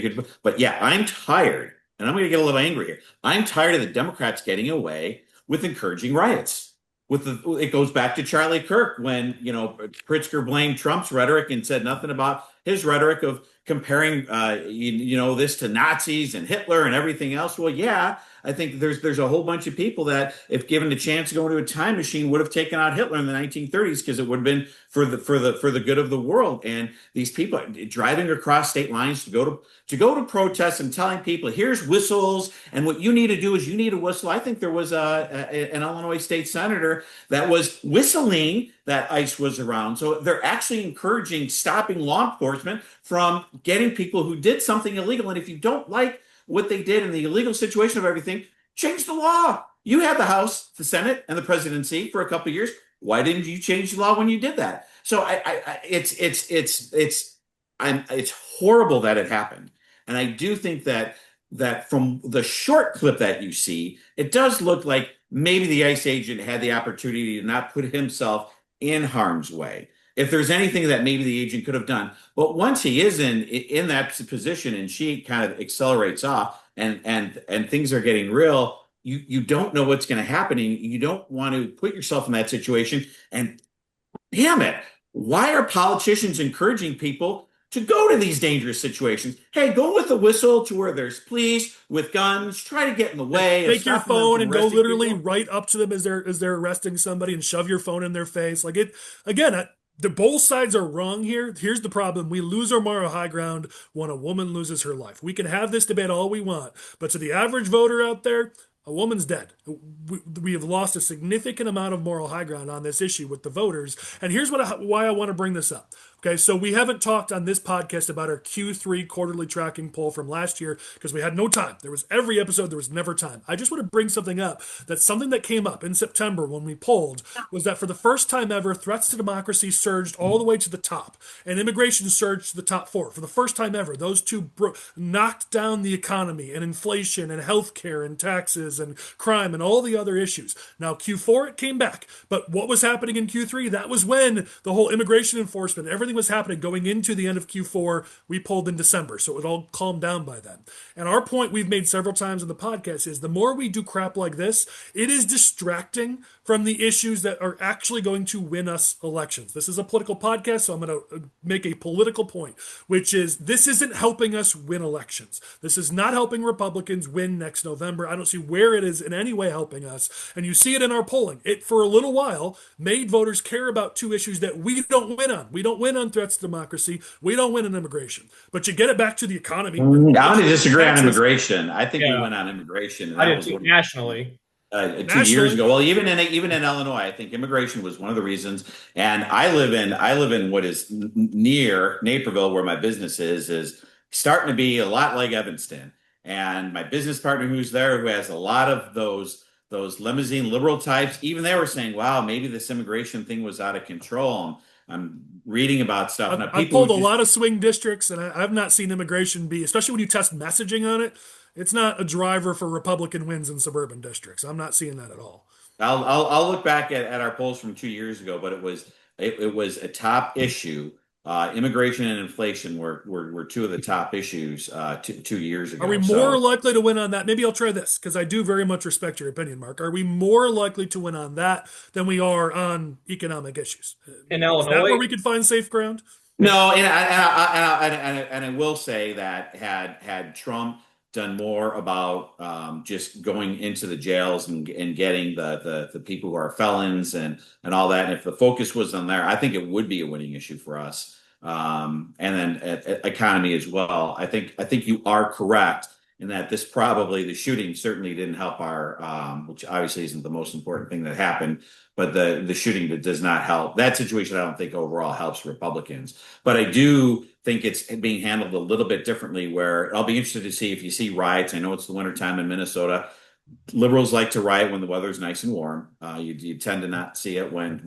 could. But yeah, I'm tired. And I'm going to get a little angry here. I'm tired of the Democrats getting away with encouraging riots. It goes back to Charlie Kirk when, Pritzker blamed Trump's rhetoric and said nothing about his rhetoric of comparing, this to Nazis and Hitler and everything else. Well, yeah, I think there's a whole bunch of people that, if given a chance to go into a time machine, would have taken out Hitler in the 1930s because it would have been for the good of the world. And these people driving across state lines to go to protests and telling people, here's whistles, and what you need to do is you need a whistle. I think there was an Illinois state senator that was whistling that ICE was around. So they're actually encouraging, stopping law enforcement from getting people who did something illegal. And if you don't like what they did in the illegal situation of everything, change the law. You had the House, the Senate, and the presidency for a couple of years. Why didn't you change the law when you did that? So it's horrible that it happened. And I do think that from the short clip that you see, it does look like maybe the ICE agent had the opportunity to not put himself in harm's way. If there's anything that maybe the agent could have done, but once he is in that position and she kind of accelerates off and things are getting real, you don't know what's going to happen, and you don't want to put yourself in that situation. And damn it, why are politicians encouraging people to go to these dangerous situations? Hey, go with a whistle to where there's police with guns. Try to get in the way. Take your phone and go literally right up to them as they're arresting somebody and shove your phone in their face. Like it again. Both sides are wrong here. Here's the problem. We lose our moral high ground when a woman loses her life. We can have this debate all we want, but to the average voter out there, a woman's dead. We have lost a significant amount of moral high ground on this issue with the voters. And here's why I want to bring this up. Okay, so we haven't talked on this podcast about our Q3 quarterly tracking poll from last year because we had no time. There was every episode, there was never time. I just want to bring something up. That's something that came up in September when we polled, was that for the first time ever, threats to democracy surged all the way to the top, and immigration surged to the top four. For the first time ever, those two knocked down the economy and inflation and healthcare and taxes and crime and all the other issues. Now, Q4, it came back. But what was happening in Q3? That was when the whole immigration enforcement, everything was happening going into the end of Q4. We polled in December, so it all calmed down by then. And our point we've made several times in the podcast is the more we do crap like this, it is distracting from the issues that are actually going to win us elections. This is a political podcast, so I'm going to make a political point, which is this isn't helping us win elections. This is not helping Republicans win next November. I don't see where it is in any way helping us. And you see it in our polling. It, for a little while, made voters care about two issues that we don't win on. We don't win on threats to democracy. We don't win on immigration. But you get it back to the economy. I'm going to disagree on immigration. I think we went on immigration. I did too, nationally. 2 years ago. Well, even in Illinois, I think immigration was one of the reasons. And I live in what is near Naperville, where my business is starting to be a lot like Evanston. And my business partner who's there, who has a lot of those limousine liberal types, even they were saying, wow, maybe this immigration thing was out of control. I'm reading about stuff. I pulled a lot of swing districts, and I've not seen immigration be, especially when you test messaging on it, it's not a driver for Republican wins in suburban districts. I'm not seeing that at all. I'll look back at our polls from 2 years ago, but it was a top issue. Immigration and inflation were two of the top issues 2 years ago. Are we more likely to win on that? Maybe I'll try this because I do very much respect your opinion, Mark. Are we more likely to win on that than we are on economic issues? In Illinois, is that where we could find safe ground? No, and I will say that had Trump done more about just going into the jails and getting the people who are felons and all that. And if the focus was on there, I think it would be a winning issue for us. And then economy as well. I think you are correct in that the shooting certainly didn't help our, which obviously isn't the most important thing that happened, but the shooting that does not help. That situation, I don't think overall helps Republicans. But I do think it's being handled a little bit differently, where I'll be interested to see if you see riots. I know it's the wintertime in Minnesota. Liberals like to riot when the weather's nice and warm. You tend to not see it when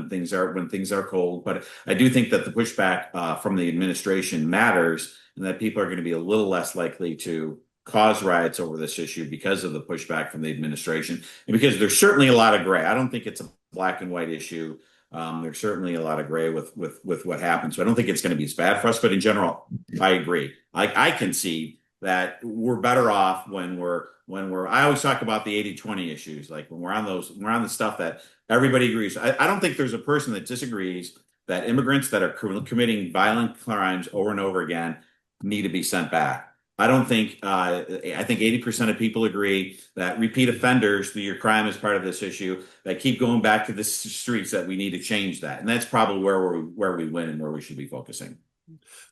things are cold. But I do think that the pushback from the administration matters, and that people are going to be a little less likely to cause riots over this issue because of the pushback from the administration, and because there's certainly a lot of gray. I don't think it's a black and white issue. There's certainly a lot of gray with what happens. So I don't think it's going to be as bad for us. But in general, I agree. I can see that we're better off when we're I always talk about the 80-20 issues, like when we're on the stuff that everybody agrees. I don't think there's a person that disagrees that immigrants that are committing violent crimes over and over again need to be sent back. I don't think, I think 80% of people agree that repeat offenders, your crime is part of this issue, that keep going back to the streets, that we need to change that. And that's probably where we win and where we should be focusing.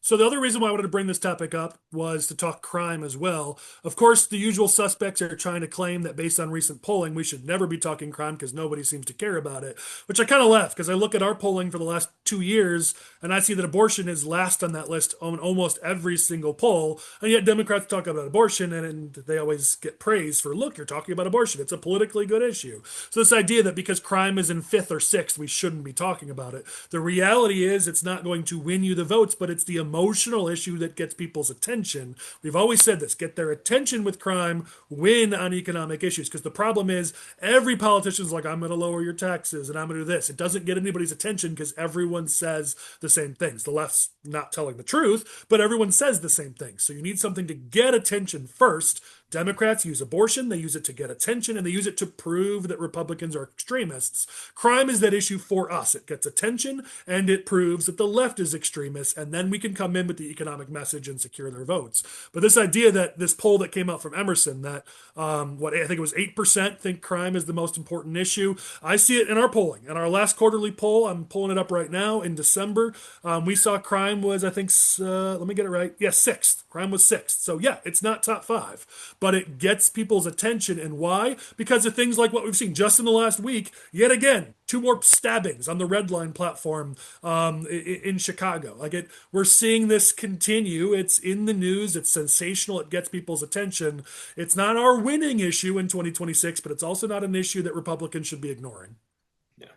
So the other reason why I wanted to bring this topic up was to talk crime as well. Of course, the usual suspects are trying to claim that based on recent polling, we should never be talking crime because nobody seems to care about it, which I kind of left because I look at our polling for the last 2 years and I see that abortion is last on that list on almost every single poll. And yet Democrats talk about abortion and they always get praise for, look, you're talking about abortion. It's a politically good issue. So this idea that because crime is in fifth or sixth, we shouldn't be talking about it. The reality is it's not going to win you the votes, but it's the emotional issue that gets people's attention. We've always said this, get their attention with crime, win on economic issues. Because the problem is every politician's like, I'm going to lower your taxes and I'm going to do this. It doesn't get anybody's attention because everyone says the same things. The left's not telling the truth, but everyone says the same thing. So you need something to get attention first. Democrats use abortion, they use it to get attention, and they use it to prove that Republicans are extremists. Crime is that issue for us. It gets attention, and it proves that the left is extremist, and then we can come in with the economic message and secure their votes. But this idea that this poll that came out from Emerson, that what I think it was 8% think crime is the most important issue, I see it in our polling. In our last quarterly poll, I'm pulling it up right now, in December, we saw crime was, I think, let me get it right, yeah, sixth. Crime was sixth. So yeah, it's not top five, but it gets people's attention. And why? Because of things like what we've seen just in the last week. Yet again, 2 more stabbings on the Red Line platform in Chicago. We're seeing this continue. It's in the news. It's sensational. It gets people's attention. It's not our winning issue in 2026, but it's also not an issue that Republicans should be ignoring. Yeah.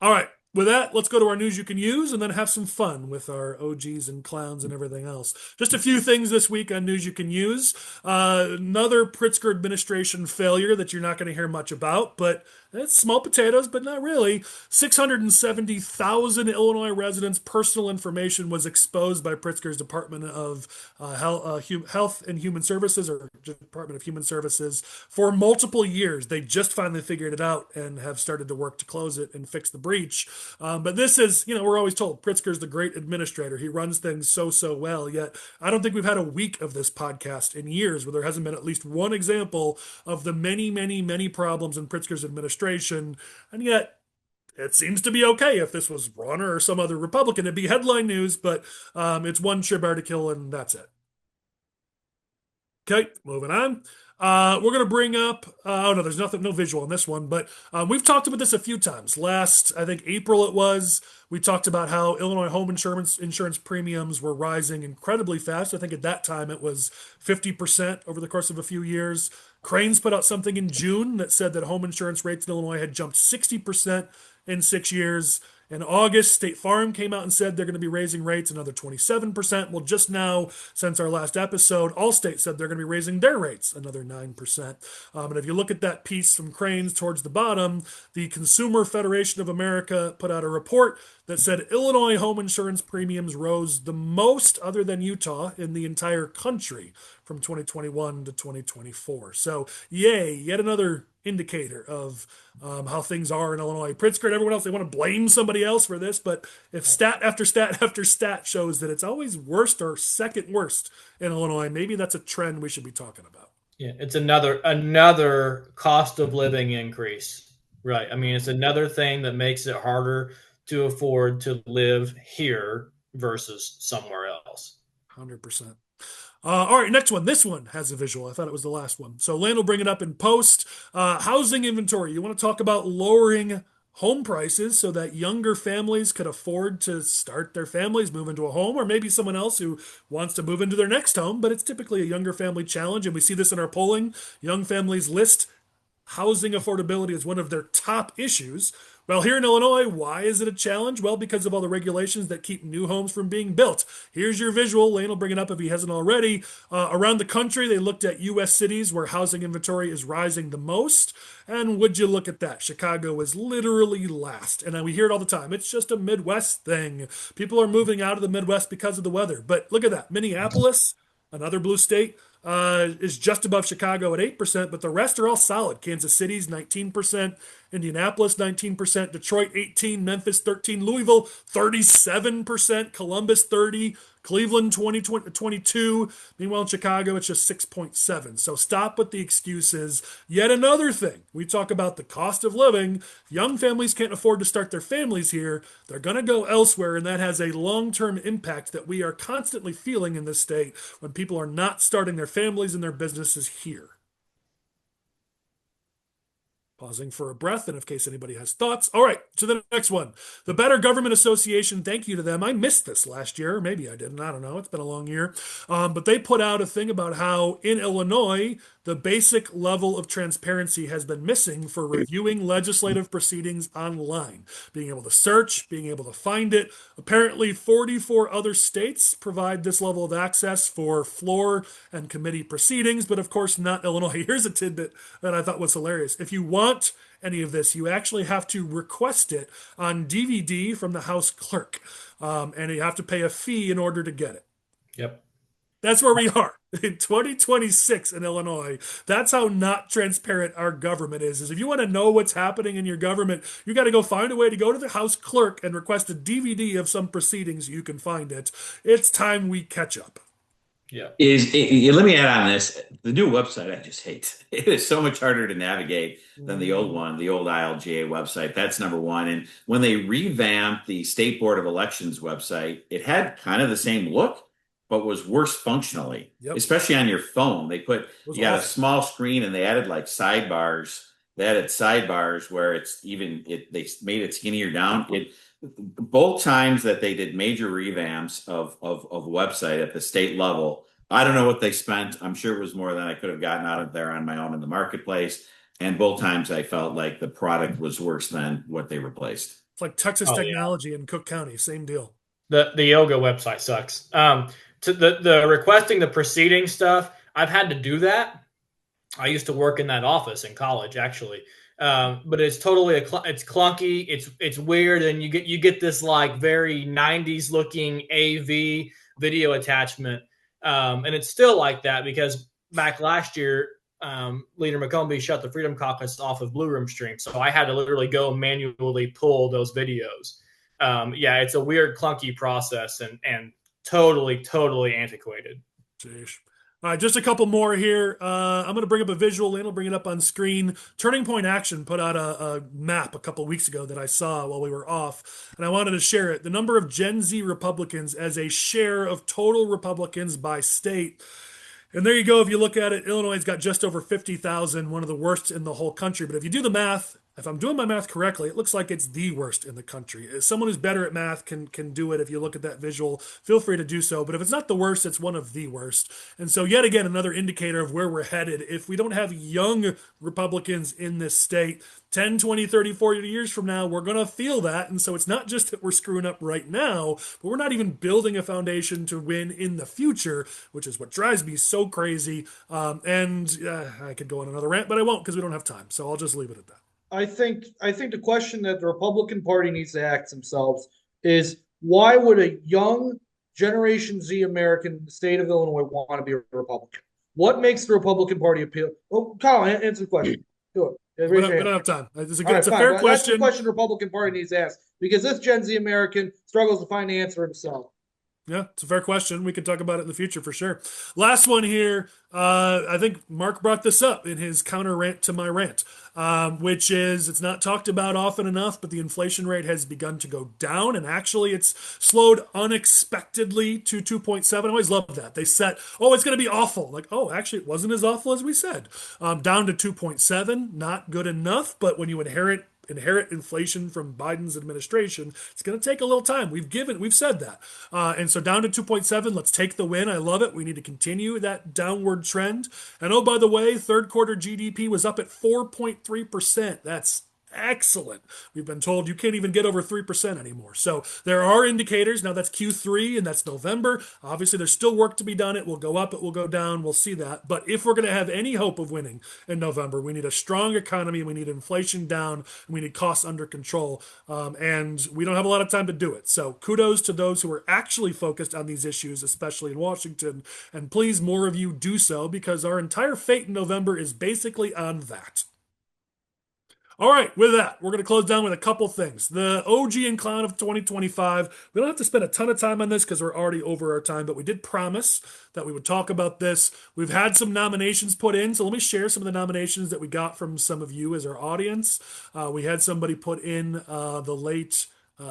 All right. With that, let's go to our news you can use and then have some fun with our OGs and clowns and everything else. Just a few things this week on news you can use. Another Pritzker administration failure that you're not going to hear much about, but it's small potatoes, but not really. 670,000 Illinois residents' personal information was exposed by Pritzker's Department of Health and Human Services, or Department of Human Services, for multiple years. They just finally figured it out and have started to work to close it and fix the breach. But this is, we're always told Pritzker's the great administrator. He runs things so well. Yet I don't think we've had a week of this podcast in years where there hasn't been at least one example of the many problems in Pritzker's administration. And yet it seems to be okay. If this was Bronner or some other Republican, it'd be headline news, but it's one sure bear to kill, and that's it. Okay, moving on. We're going to bring up, no, there's no visual on this one, but we've talked about this a few times. Last, I think April it was, we talked about how Illinois home insurance premiums were rising incredibly fast. I think at that time it was 50% over the course of a few years. Cranes put out something in June that said that home insurance rates in Illinois had jumped 60% in 6 years. In August, State Farm came out and said they're going to be raising rates another 27%. Well, just now, since our last episode, Allstate said they're going to be raising their rates another 9%. And if you look at that piece from Cranes towards the bottom, the Consumer Federation of America put out a report that said Illinois home insurance premiums rose the most, other than Utah, in the entire country from 2021 to 2024. So, yay, yet another indicator of how things are in Illinois. Pritzker and everyone else, they want to blame somebody else for this, but if stat after stat after stat shows that it's always worst or second worst in Illinois, maybe that's a trend we should be talking about. Yeah, it's another cost of living increase, right? I mean, it's another thing that makes it harder to afford to live here versus somewhere else. 100%. All right, next one. This one has a visual. I thought it was the last one. So Lane will bring it up in post. Housing inventory. You want to talk about lowering home prices so that younger families could afford to start their families, move into a home, or maybe someone else who wants to move into their next home, but it's typically a younger family challenge, and we see this in our polling. Young families list housing affordability as one of their top issues. Well, here in Illinois, why is it a challenge? Well, because of all the regulations that keep new homes from being built. Here's your visual. Lane will bring it up if he hasn't already. Around the country, they looked at U.S. cities where housing inventory is rising the most. And would you look at that? Chicago is literally last. And we hear it all the time. It's just a Midwest thing. People are moving out of the Midwest because of the weather. But look at that. Minneapolis, another blue state, is just above Chicago at 8%, but the rest are all solid. Kansas City's 19%, Indianapolis 19%, Detroit 18%, Memphis 13%, Louisville 37%, Columbus 30%, Cleveland 22. Meanwhile, in Chicago, it's just 6.7. So stop with the excuses. Yet another thing, we talk about the cost of living. If young families can't afford to start their families here, they're going to go elsewhere, and that has a long-term impact that we are constantly feeling in this state when people are not starting their families and their businesses here. Pausing for a breath, and in case anybody has thoughts. All right, to the next one. The Better Government Association, thank you to them. I missed this last year. Maybe I didn't. I don't know. It's been a long year. But they put out a thing about how in Illinois, the basic level of transparency has been missing for reviewing legislative proceedings online. Being able to search, being able to find it. Apparently, 44 other states provide this level of access for floor and committee proceedings, but of course not Illinois. Here's a tidbit that I thought was hilarious. If you want any of this, you actually have to request it on DVD from the House clerk, and you have to pay a fee in order to get it. Yep. That's where we are in 2026 in Illinois. That's how not transparent our government is if you want to know what's happening in your government, you got to go find a way to go to the House clerk and request a DVD of some proceedings. You can find it. It's time we catch up. Yeah. Let me add on this. The new website I just hate. It is so much harder to navigate than the old one, the old ILGA website. That's number one. And when they revamped the State Board of Elections website, it had kind of the same look, but was worse functionally, especially on your phone. They put, you got a small screen and they added like sidebars. They added sidebars where they made it skinnier down. Both times that they did major revamps of website at the state level, I don't know what they spent. I'm sure it was more than I could have gotten out of there on my own in the marketplace. And both times I felt like the product was worse than what they replaced. It's like Texas Technology in Cook County, same deal. The yoga website sucks. To the requesting the proceeding stuff, I've had to do that. I used to work in that office in college, actually. But it's totally it's clunky. It's weird, and you get this like very 90s looking AV video attachment, and it's still like that because back last year, Leader McCombie shut the Freedom Caucus off of Blue Room Stream, so I had to literally go manually pull those videos. It's a weird, clunky process, and totally antiquated. Jeez. All right, just a couple more here. I'm going to bring up a visual, and I'll bring it up on screen. Turning Point Action put out a map a couple weeks ago that I saw while we were off, and I wanted to share it. The number of Gen Z Republicans as a share of total Republicans by state. And there you go. If you look at it, Illinois has got just over 50,000, one of the worst in the whole country. But if you do the math, if I'm doing my math correctly, it looks like it's the worst in the country. As someone who's better at math can do it. If you look at that visual, feel free to do so. But if it's not the worst, it's one of the worst. And so yet again, another indicator of where we're headed. If we don't have young Republicans in this state, 10, 20, 30, 40 years from now, we're going to feel that. And so it's not just that we're screwing up right now, but we're not even building a foundation to win in the future, which is what drives me so crazy. I could go on another rant, but I won't because we don't have time. So I'll just leave it at that. I think the question that the Republican Party needs to ask themselves is why would a young Generation Z American in the state of Illinois want to be a Republican? What makes the Republican Party appeal? Oh, Collin, answer the question. Do it. We don't have time. It's a fair question. That's the question the Republican Party needs to ask because this Gen Z American struggles to find the answer himself. Yeah, it's a fair question. We can talk about it in the future for sure. Last one here. I think Mark brought this up in his counter rant to my rant, which is it's not talked about often enough, but the inflation rate has begun to go down, and actually it's slowed unexpectedly to 2.7. I always love that. They said, it's going to be awful. Like, actually, it wasn't as awful as we said. Down to 2.7, not good enough, but when you inherit inflation from Biden's administration, it's going to take a little time. We've said that. And so down to 2.7, let's take the win. I love it. We need to continue that downward trend. And by the way, third quarter GDP was up at 4.3%. That's excellent. We've been told you can't even get over 3% anymore. So there are indicators. Now that's Q3 and that's November. Obviously, there's still work to be done. It will go up, it will go down. We'll see that. But if we're going to have any hope of winning in November, we need a strong economy. We need inflation down. And we need costs under control. And we don't have a lot of time to do it. So kudos to those who are actually focused on these issues, especially in Washington. And please, more of you do so, because our entire fate in November is basically on that. All right, with that, we're going to close down with a couple things. The OG and clown of 2025. We don't have to spend a ton of time on this because we're already over our time, but we did promise that we would talk about this. We've had some nominations put in, so let me share some of the nominations that we got from some of you as our audience. We had somebody put in the late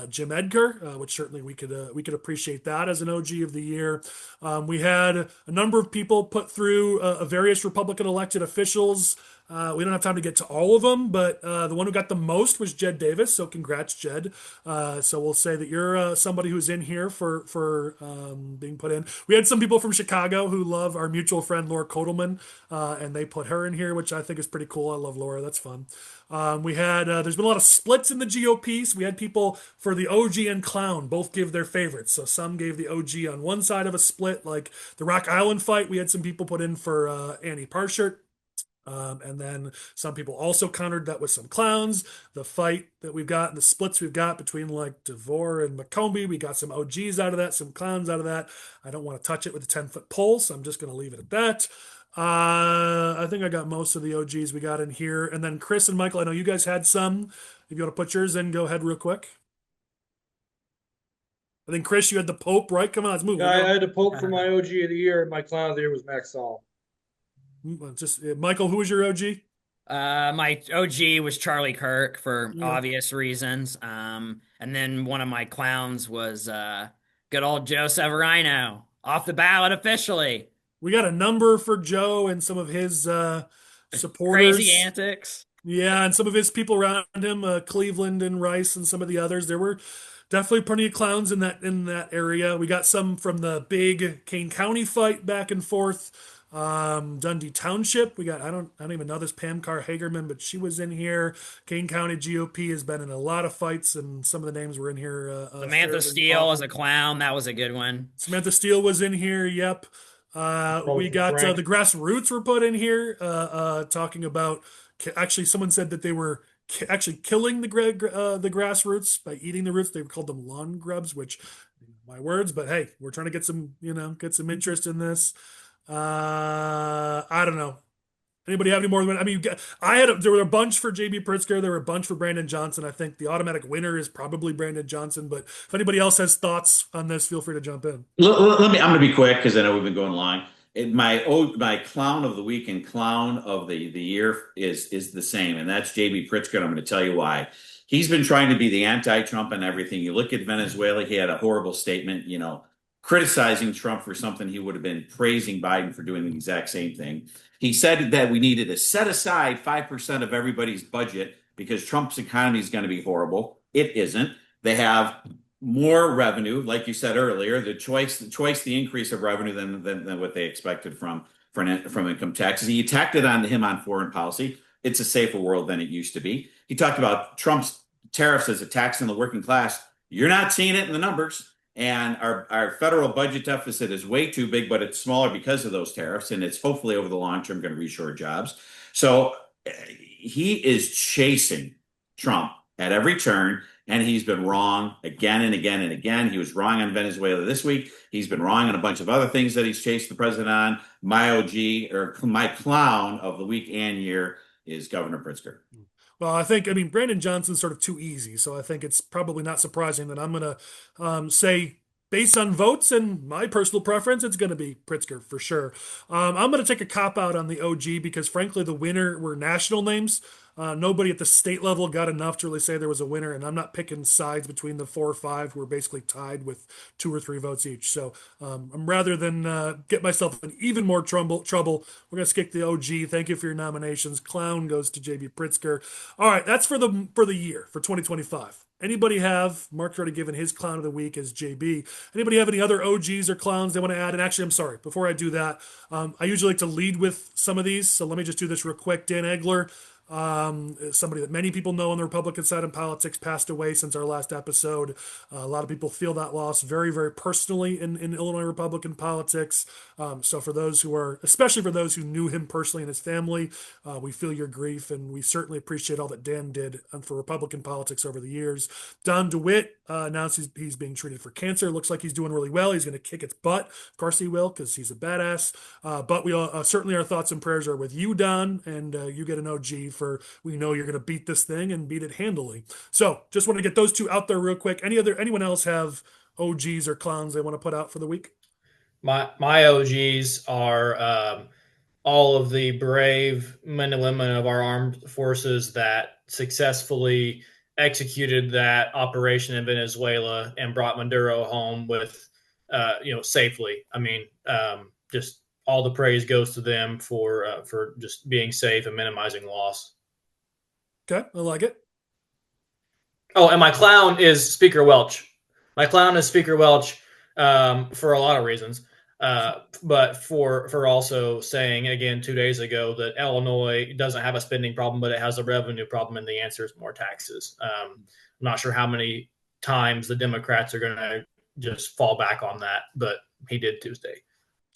Jim Edgar, which certainly we could appreciate that as an OG of the year. We had a number of people put through various Republican elected officials. We don't have time to get to all of them, but the one who got the most was Jed Davis. So congrats, Jed. So we'll say that you're somebody who's in here for being put in. We had some people from Chicago who love our mutual friend Laura Kotelman, and they put her in here, which I think is pretty cool. I love Laura. That's fun. We had there's been a lot of splits in the GOP. So we had people for the OG and clown both give their favorites. So some gave the OG on one side of a split, like the Rock Island fight. We had some people put in for Annie Parshert. And then some people also countered that with some clowns. The fight that we've got and the splits we've got between like DeVore and McCombie, we got some OGs out of that, some clowns out of that. I don't want to touch it with a 10-foot pole, so I'm just going to leave it at that. I think I got most of the OGs we got in here. And then Chris and Michael, I know you guys had some. If you want to put yours in, go ahead real quick. I think, Chris, you had the Pope, right? Come on, let's move. Yeah, I had the Pope for my OG of the year, and my clown of the year was Max Saul. Just Michael, who was your OG? My OG was Charlie Kirk for obvious reasons. And then one of my clowns was good old Joe Severino, off the ballot officially. We got a number for Joe and some of his supporters. Crazy antics. Yeah, and some of his people around him, Cleveland and Rice and some of the others. There were definitely plenty of clowns in that area. We got some from the big Kane County fight back and forth. Dundee Township. We got I don't even know this Pam Carr Hagerman, but she was in here. Kane County GOP has been in a lot of fights, and some of the names were in here. Samantha Steele as a clown, that was a good one. Samantha Steele was in here. Yep. We got the grassroots were put in here. Talking about actually, someone said that they were actually killing the grassroots by eating the roots. They called them lawn grubs, which my words, but hey, we're trying to get some interest in this. I don't know. Anybody have any more? I mean, there were a bunch for JB Pritzker. There were a bunch for Brandon Johnson. I think the automatic winner is probably Brandon Johnson. But if anybody else has thoughts on this, feel free to jump in. Let me. I'm going to be quick because I know we've been going long. My clown of the week and clown of the year is the same, and that's JB Pritzker. And I'm going to tell you why. He's been trying to be the anti-Trump and everything. You look at Venezuela. He had a horrible statement. Criticizing Trump for something he would have been praising Biden for doing the exact same thing. He said that we needed to set aside 5% of everybody's budget because Trump's economy is going to be horrible. It isn't. They have more revenue, like you said earlier, the increase of revenue than what they expected from income taxes. He attacked it on him on foreign policy. It's a safer world than it used to be. He talked about Trump's tariffs as a tax on the working class. You're not seeing it in the numbers. And our federal budget deficit is way too big, but it's smaller because of those tariffs. And it's hopefully over the long term going to reshore jobs. So he is chasing Trump at every turn. And he's been wrong again and again and again. He was wrong on Venezuela this week. He's been wrong on a bunch of other things that he's chased the president on. My OG, or my clown of the week and year, is Governor Pritzker. Well, Brandon Johnson's sort of too easy, so I think it's probably not surprising that I'm going to say, based on votes and my personal preference, it's going to be Pritzker for sure. I'm going to take a cop-out on the OG because, frankly, the winner were national names. Nobody at the state level got enough to really say there was a winner, and I'm not picking sides between the 4 or 5 who are basically tied with 2 or 3 votes each. So rather than get myself in even more trouble, we're going to skip the OG. Thank you for your nominations. Clown goes to JB Pritzker. All right, that's for the year, for 2025. Anybody have, Mark's already given his clown of the week as JB. Anybody have any other OGs or clowns they want to add? And actually, I'm sorry, before I do that, I usually like to lead with some of these. So let me just do this real quick. Dan Egler, somebody that many people know on the Republican side in politics, passed away since our last episode. A lot of people feel that loss very, very personally in Illinois Republican politics. So for those who are, especially for those who knew him personally and his family, we feel your grief, and we certainly appreciate all that Dan did for Republican politics over the years. Don DeWitt announced he's being treated for cancer. Looks like he's doing really well. He's going to kick its butt. Of course he will, because he's a badass. But we all, certainly our thoughts and prayers are with you, Don, and you get an OG for, we know you're going to beat this thing and beat it handily. So just want to get those two out there real quick. Anyone else have OGs or clowns they want to put out for the week? My OGs are all of the brave men and women of our armed forces that successfully executed that operation in Venezuela and brought Maduro home with, safely. I mean, just all the praise goes to them for just being safe and minimizing loss. Okay, I like it. Oh, and my clown is Speaker Welch. My clown is Speaker Welch for a lot of reasons. But for also saying again 2 days ago that Illinois doesn't have a spending problem, but it has a revenue problem, and the answer is more taxes. I'm not sure how many times the Democrats are going to just fall back on that, but he did Tuesday.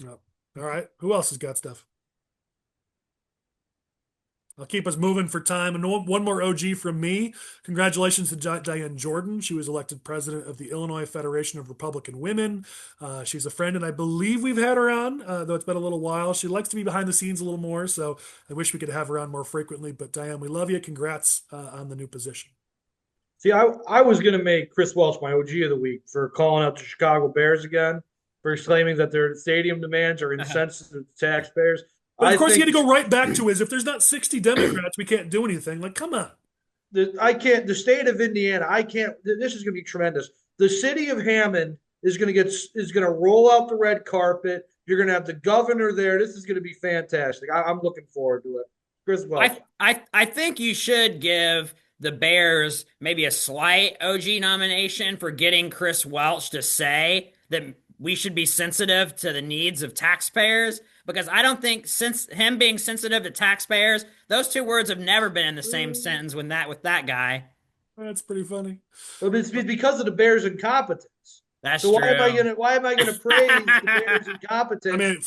Oh, all right. Who else has got stuff? I'll keep us moving for time. And one more OG from me. Congratulations to Diane Jordan. She was elected president of the Illinois Federation of Republican Women. She's a friend, and I believe we've had her on, though it's been a little while. She likes to be behind the scenes a little more, so I wish we could have her on more frequently. But Diane, we love you. Congrats on the new position. See, I was going to make Chris Welch my OG of the week for calling out the Chicago Bears again, for claiming that their stadium demands are insensitive to taxpayers. But of course, he had to go right back to if there's not 60 Democrats, we can't do anything. Like, come on. The state of Indiana, this is going to be tremendous. The city of Hammond is going to roll out the red carpet. You're going to have the governor there. This is going to be fantastic. I'm looking forward to it. Chris Welch. I think you should give the Bears maybe a slight OG nomination for getting Chris Welch to say that we should be sensitive to the needs of taxpayers, because I don't think, since him being sensitive to taxpayers, those two words have never been in the same sentence with that guy. That's pretty funny. But it's because of the Bears' incompetence. That's so true. Why am I gonna praise the Bears' incompetence? I mean,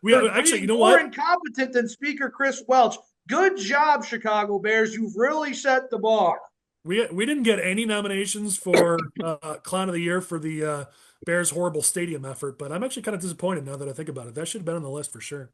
we actually, you know what? More incompetent than Speaker Chris Welch. Good job, Chicago Bears. You've really set the bar. We didn't get any nominations for Clown of the Year for the Bears' horrible stadium effort, but I'm actually kind of disappointed now that I think about it. That should have been on the list for sure.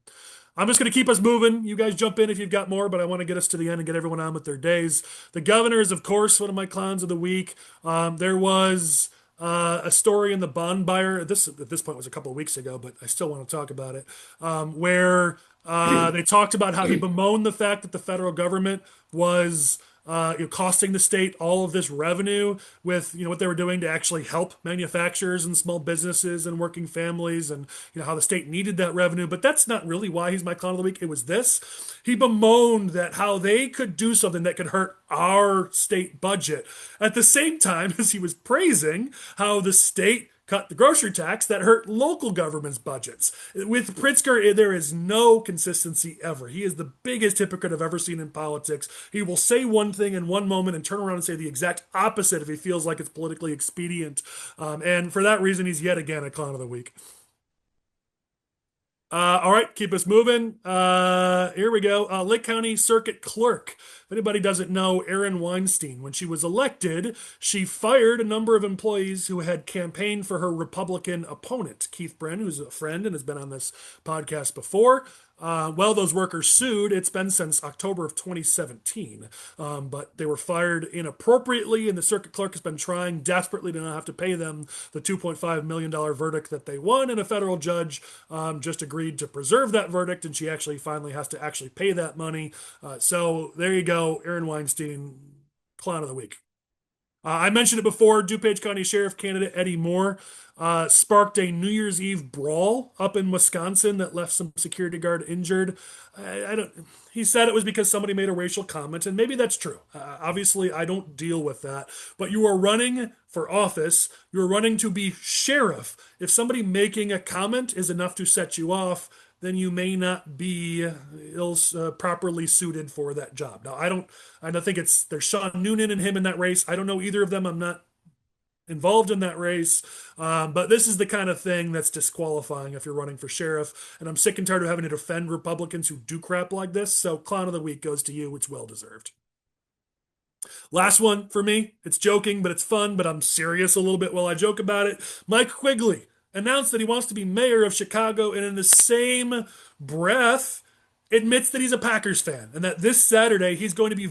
I'm just going to keep us moving. You guys jump in if you've got more, but I want to get us to the end and get everyone on with their days. The governor is, of course, one of my clowns of the week. There was a story in the Bond Buyer. This at this point was a couple of weeks ago, but I still want to talk about it, where they talked about how he bemoaned the fact that the federal government was costing the state all of this revenue with what they were doing to actually help manufacturers and small businesses and working families, and how the state needed that revenue. But that's not really why he's my clown of the week. It was this. He bemoaned that how they could do something that could hurt our state budget at the same time as he was praising how the state cut the grocery tax that hurt local governments' budgets. With Pritzker, there is no consistency ever. He is the biggest hypocrite I've ever seen in politics. He will say one thing in one moment and turn around and say the exact opposite if he feels like it's politically expedient. And for that reason, he's yet again a clown of the week. All right, keep us moving. Here we go. Lake County Circuit Clerk. If anybody doesn't know, Erin Weinstein, when she was elected, she fired a number of employees who had campaigned for her Republican opponent, Keith Bren, who's a friend and has been on this podcast before. Well, those workers sued. It's been since October of 2017, but they were fired inappropriately, and the circuit clerk has been trying desperately to not have to pay them the $2.5 million verdict that they won, and a federal judge just agreed to preserve that verdict, and she actually finally has to actually pay that money. So there you go, Erin Weinstein, clown of the week. I mentioned it before, DuPage County Sheriff candidate Eddie Moore sparked a New Year's Eve brawl up in Wisconsin that left some security guard injured. He said it was because somebody made a racial comment, and maybe that's true. Obviously, I don't deal with that. But you are running for office. You're running to be sheriff. If somebody making a comment is enough to set you off, then you may not be properly suited for that job. Now, I don't think there's Sean Noonan and him in that race. I don't know either of them. I'm not involved in that race. But this is the kind of thing that's disqualifying if you're running for sheriff. And I'm sick and tired of having to defend Republicans who do crap like this. So Clown of the Week goes to you. It's well deserved. Last one for me. It's joking, but it's fun, but I'm serious a little bit while I joke about it. Mike Quigley announced that he wants to be mayor of Chicago, and in the same breath admits that he's a Packers fan and that this Saturday he's going to be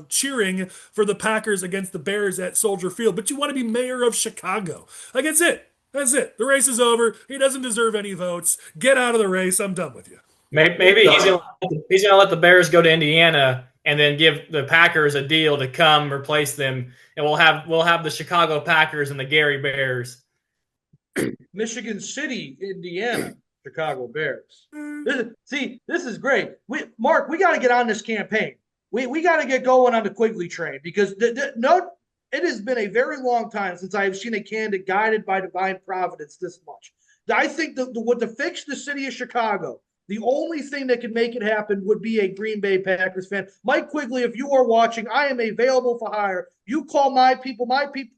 cheering for the Packers against the Bears at Soldier Field. But you want to be mayor of Chicago. Like, that's it. That's it. The race is over. He doesn't deserve any votes. Get out of the race. I'm done with you. Maybe he's going to let the Bears go to Indiana and then give the Packers a deal to come replace them, and we'll have the Chicago Packers and the Gary Bears. Michigan City, Indiana, Chicago Bears. This is great. Mark, we got to get on this campaign. We got to get going on the Quigley train because it has been a very long time since I have seen a candidate guided by divine providence this much. I think to fix the city of Chicago, the only thing that could make it happen would be a Green Bay Packers fan. Mike Quigley, if you are watching, I am available for hire. You call my people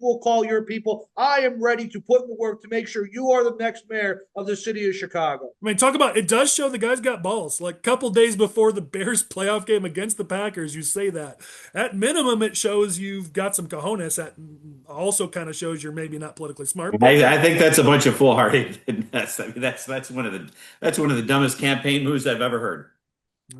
will call your people. I am ready to put in the work to make sure you are the next mayor of the city of Chicago. I mean, talk about it does show the guy's got balls. Like a couple days before the Bears playoff game against the Packers, you say that. At minimum, it shows you've got some cojones. That also kind of shows you're maybe not politically smart. I think that's a bunch of foolhardiness. I mean, that's one of the dumbest campaign moves I've ever heard.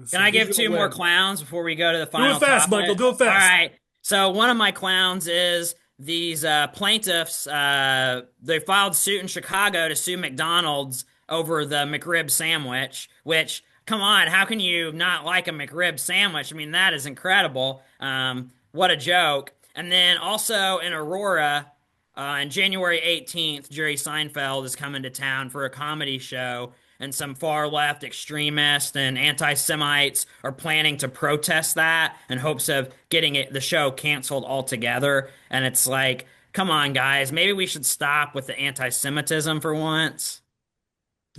Can I give two more clowns before we go to the final? Do it fast, topic? Michael. Do it fast. All right. So one of my clowns is these plaintiffs. They filed suit in Chicago to sue McDonald's over the McRib sandwich. Which, come on, how can you not like a McRib sandwich? I mean, that is incredible. What a joke. And then also in Aurora, on January 18th, Jerry Seinfeld is coming to town for a comedy show. And some far-left extremists and anti-Semites are planning to protest that in hopes of getting the show canceled altogether. And it's like, come on, guys, maybe we should stop with the anti-Semitism for once.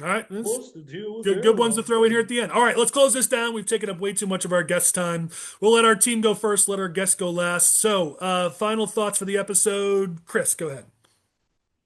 All right, good ones to throw in here at the end. All right, let's close this down. We've taken up way too much of our guest time. We'll let our team go first, let our guests go last. So, final thoughts for the episode. Chris, go ahead.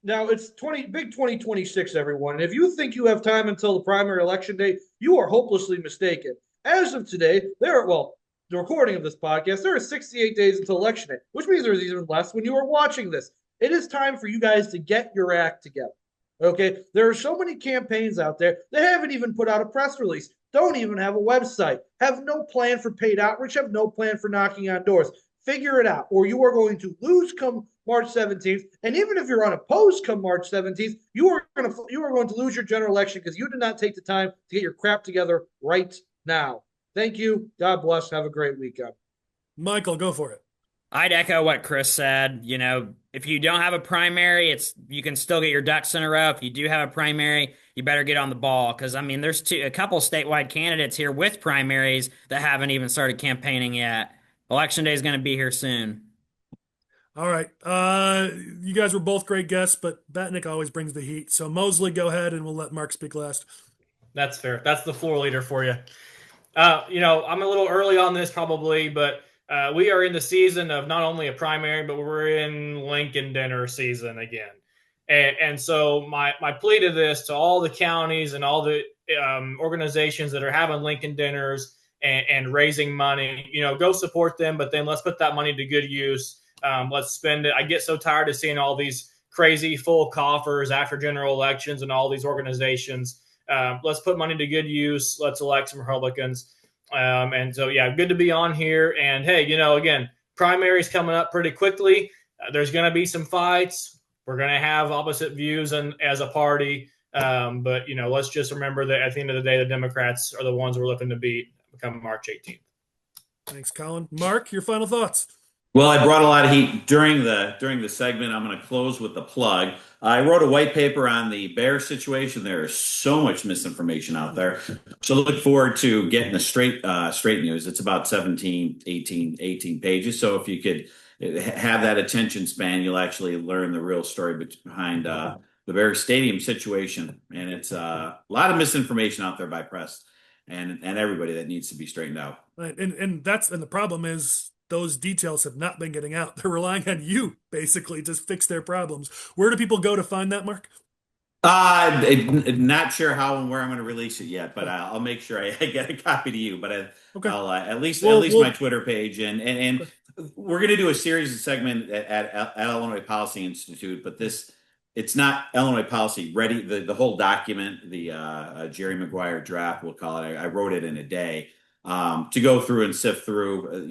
Now, it's big 2026, everyone. And if you think you have time until the primary election day, you are hopelessly mistaken. As of today, the recording of this podcast, there are 68 days until election day, which means there's even less when you are watching this. It is time for you guys to get your act together. Okay? There are so many campaigns out there. They haven't even put out a press release, don't even have a website, have no plan for paid outreach, have no plan for knocking on doors. Figure it out, or you are going to lose come March 17th. And even if you're unopposed come March 17th, you are going to lose your general election because you did not take the time to get your crap together right now. Thank you. God bless. Have a great weekend. Michael, go for it. I'd echo what Chris said. You know, if you don't have a primary, you can still get your ducks in a row. If you do have a primary, you better get on the ball because, I mean, there's a couple statewide candidates here with primaries that haven't even started campaigning yet. Election day is going to be here soon. All right. You guys were both great guests, but Batinick always brings the heat. So Moseley, go ahead, and we'll let Mark speak last. That's fair. That's the floor leader for you. I'm a little early on this probably, but we are in the season of not only a primary, but we're in Lincoln dinner season again. And so my plea to this, to all the counties and all the organizations that are having Lincoln dinners and raising money, go support them, but then let's put that money to good use. Let's spend it. I get so tired of seeing all these crazy full coffers after general elections and all these organizations. Let's put money to good use. Let's elect some Republicans. And so, yeah, good to be on here. And hey, again, primaries coming up pretty quickly. There's going to be some fights. We're going to have opposite views as a party. But let's just remember that at the end of the day, the Democrats are the ones we're looking to beat come March 18th. Thanks, Collin. Mark, your final thoughts. Well, I brought a lot of heat during the segment. I'm going to close with the plug. I wrote a white paper on the bear situation. There is so much misinformation out there. So look forward to getting the straight news. It's about 17, 18 pages. So if you could have that attention span, you'll actually learn the real story behind the Bears Stadium situation, and it's a lot of misinformation out there by press and everybody that needs to be straightened out. Right. And the problem is those details have not been getting out. They're relying on you basically to fix their problems. Where do people go to find that, Mark? Not sure how and where I'm going to release it yet, but I'll make sure I get a copy to you. But Okay. I'll at least Well, my Twitter page, and Okay. we're going to do a series of segment at Illinois Policy Institute. But it's not Illinois Policy ready. The whole document, the Jerry Maguire draft, we'll call it. I wrote it in a day. To go through and sift through,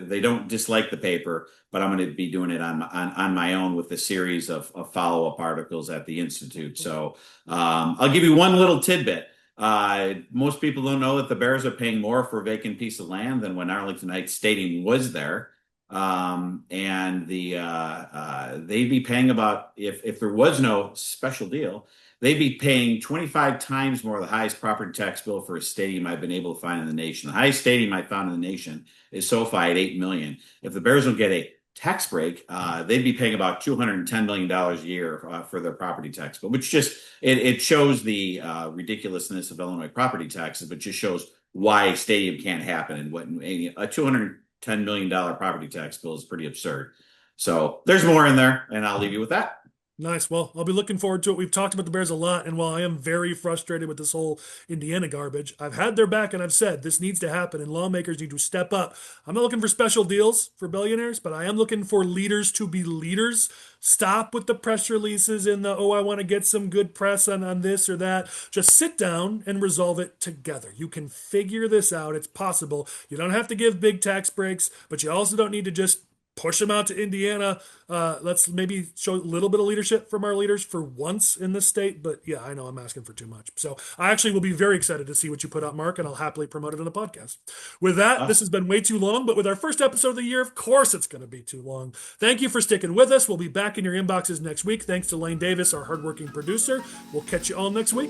they don't dislike the paper, but I'm going to be doing it on my own with a series of follow-up articles at the Institute. So I'll give you one little tidbit. Most people don't know that the Bears are paying more for a vacant piece of land than when Arlington Heights Stadium was there. And they'd be paying about, if there was no special deal, they'd be paying 25 times more, the highest property tax bill for a stadium I've been able to find in the nation. The highest stadium I found in the nation is SoFi at $8 million. If the Bears don't get a tax break, they'd be paying about $210 million a year for their property tax bill, which just, it shows the ridiculousness of Illinois property taxes, but just shows why a stadium can't happen, and what a $210 million property tax bill is pretty absurd. So there's more in there, and I'll leave you with that. Nice. Well, I'll be looking forward to it. We've talked about the Bears a lot, and while I am very frustrated with this whole Indiana garbage, I've had their back, and I've said this needs to happen, and lawmakers need to step up. I'm not looking for special deals for billionaires, but I am looking for leaders to be leaders. Stop with the press releases and I want to get some good press on this or that. Just sit down and resolve it together. You can figure this out. It's possible. You don't have to give big tax breaks, but you also don't need to just push them out to Indiana. Let's maybe show a little bit of leadership from our leaders for once in this state. But yeah, I know I'm asking for too much. So I actually will be very excited to see what you put out, Mark, and I'll happily promote it on the podcast. With that, This has been way too long, but with our first episode of the year, of course it's going to be too long. Thank you for sticking with us. We'll be back in your inboxes next week. Thanks to Lane Davis, our hardworking producer. We'll catch you all next week.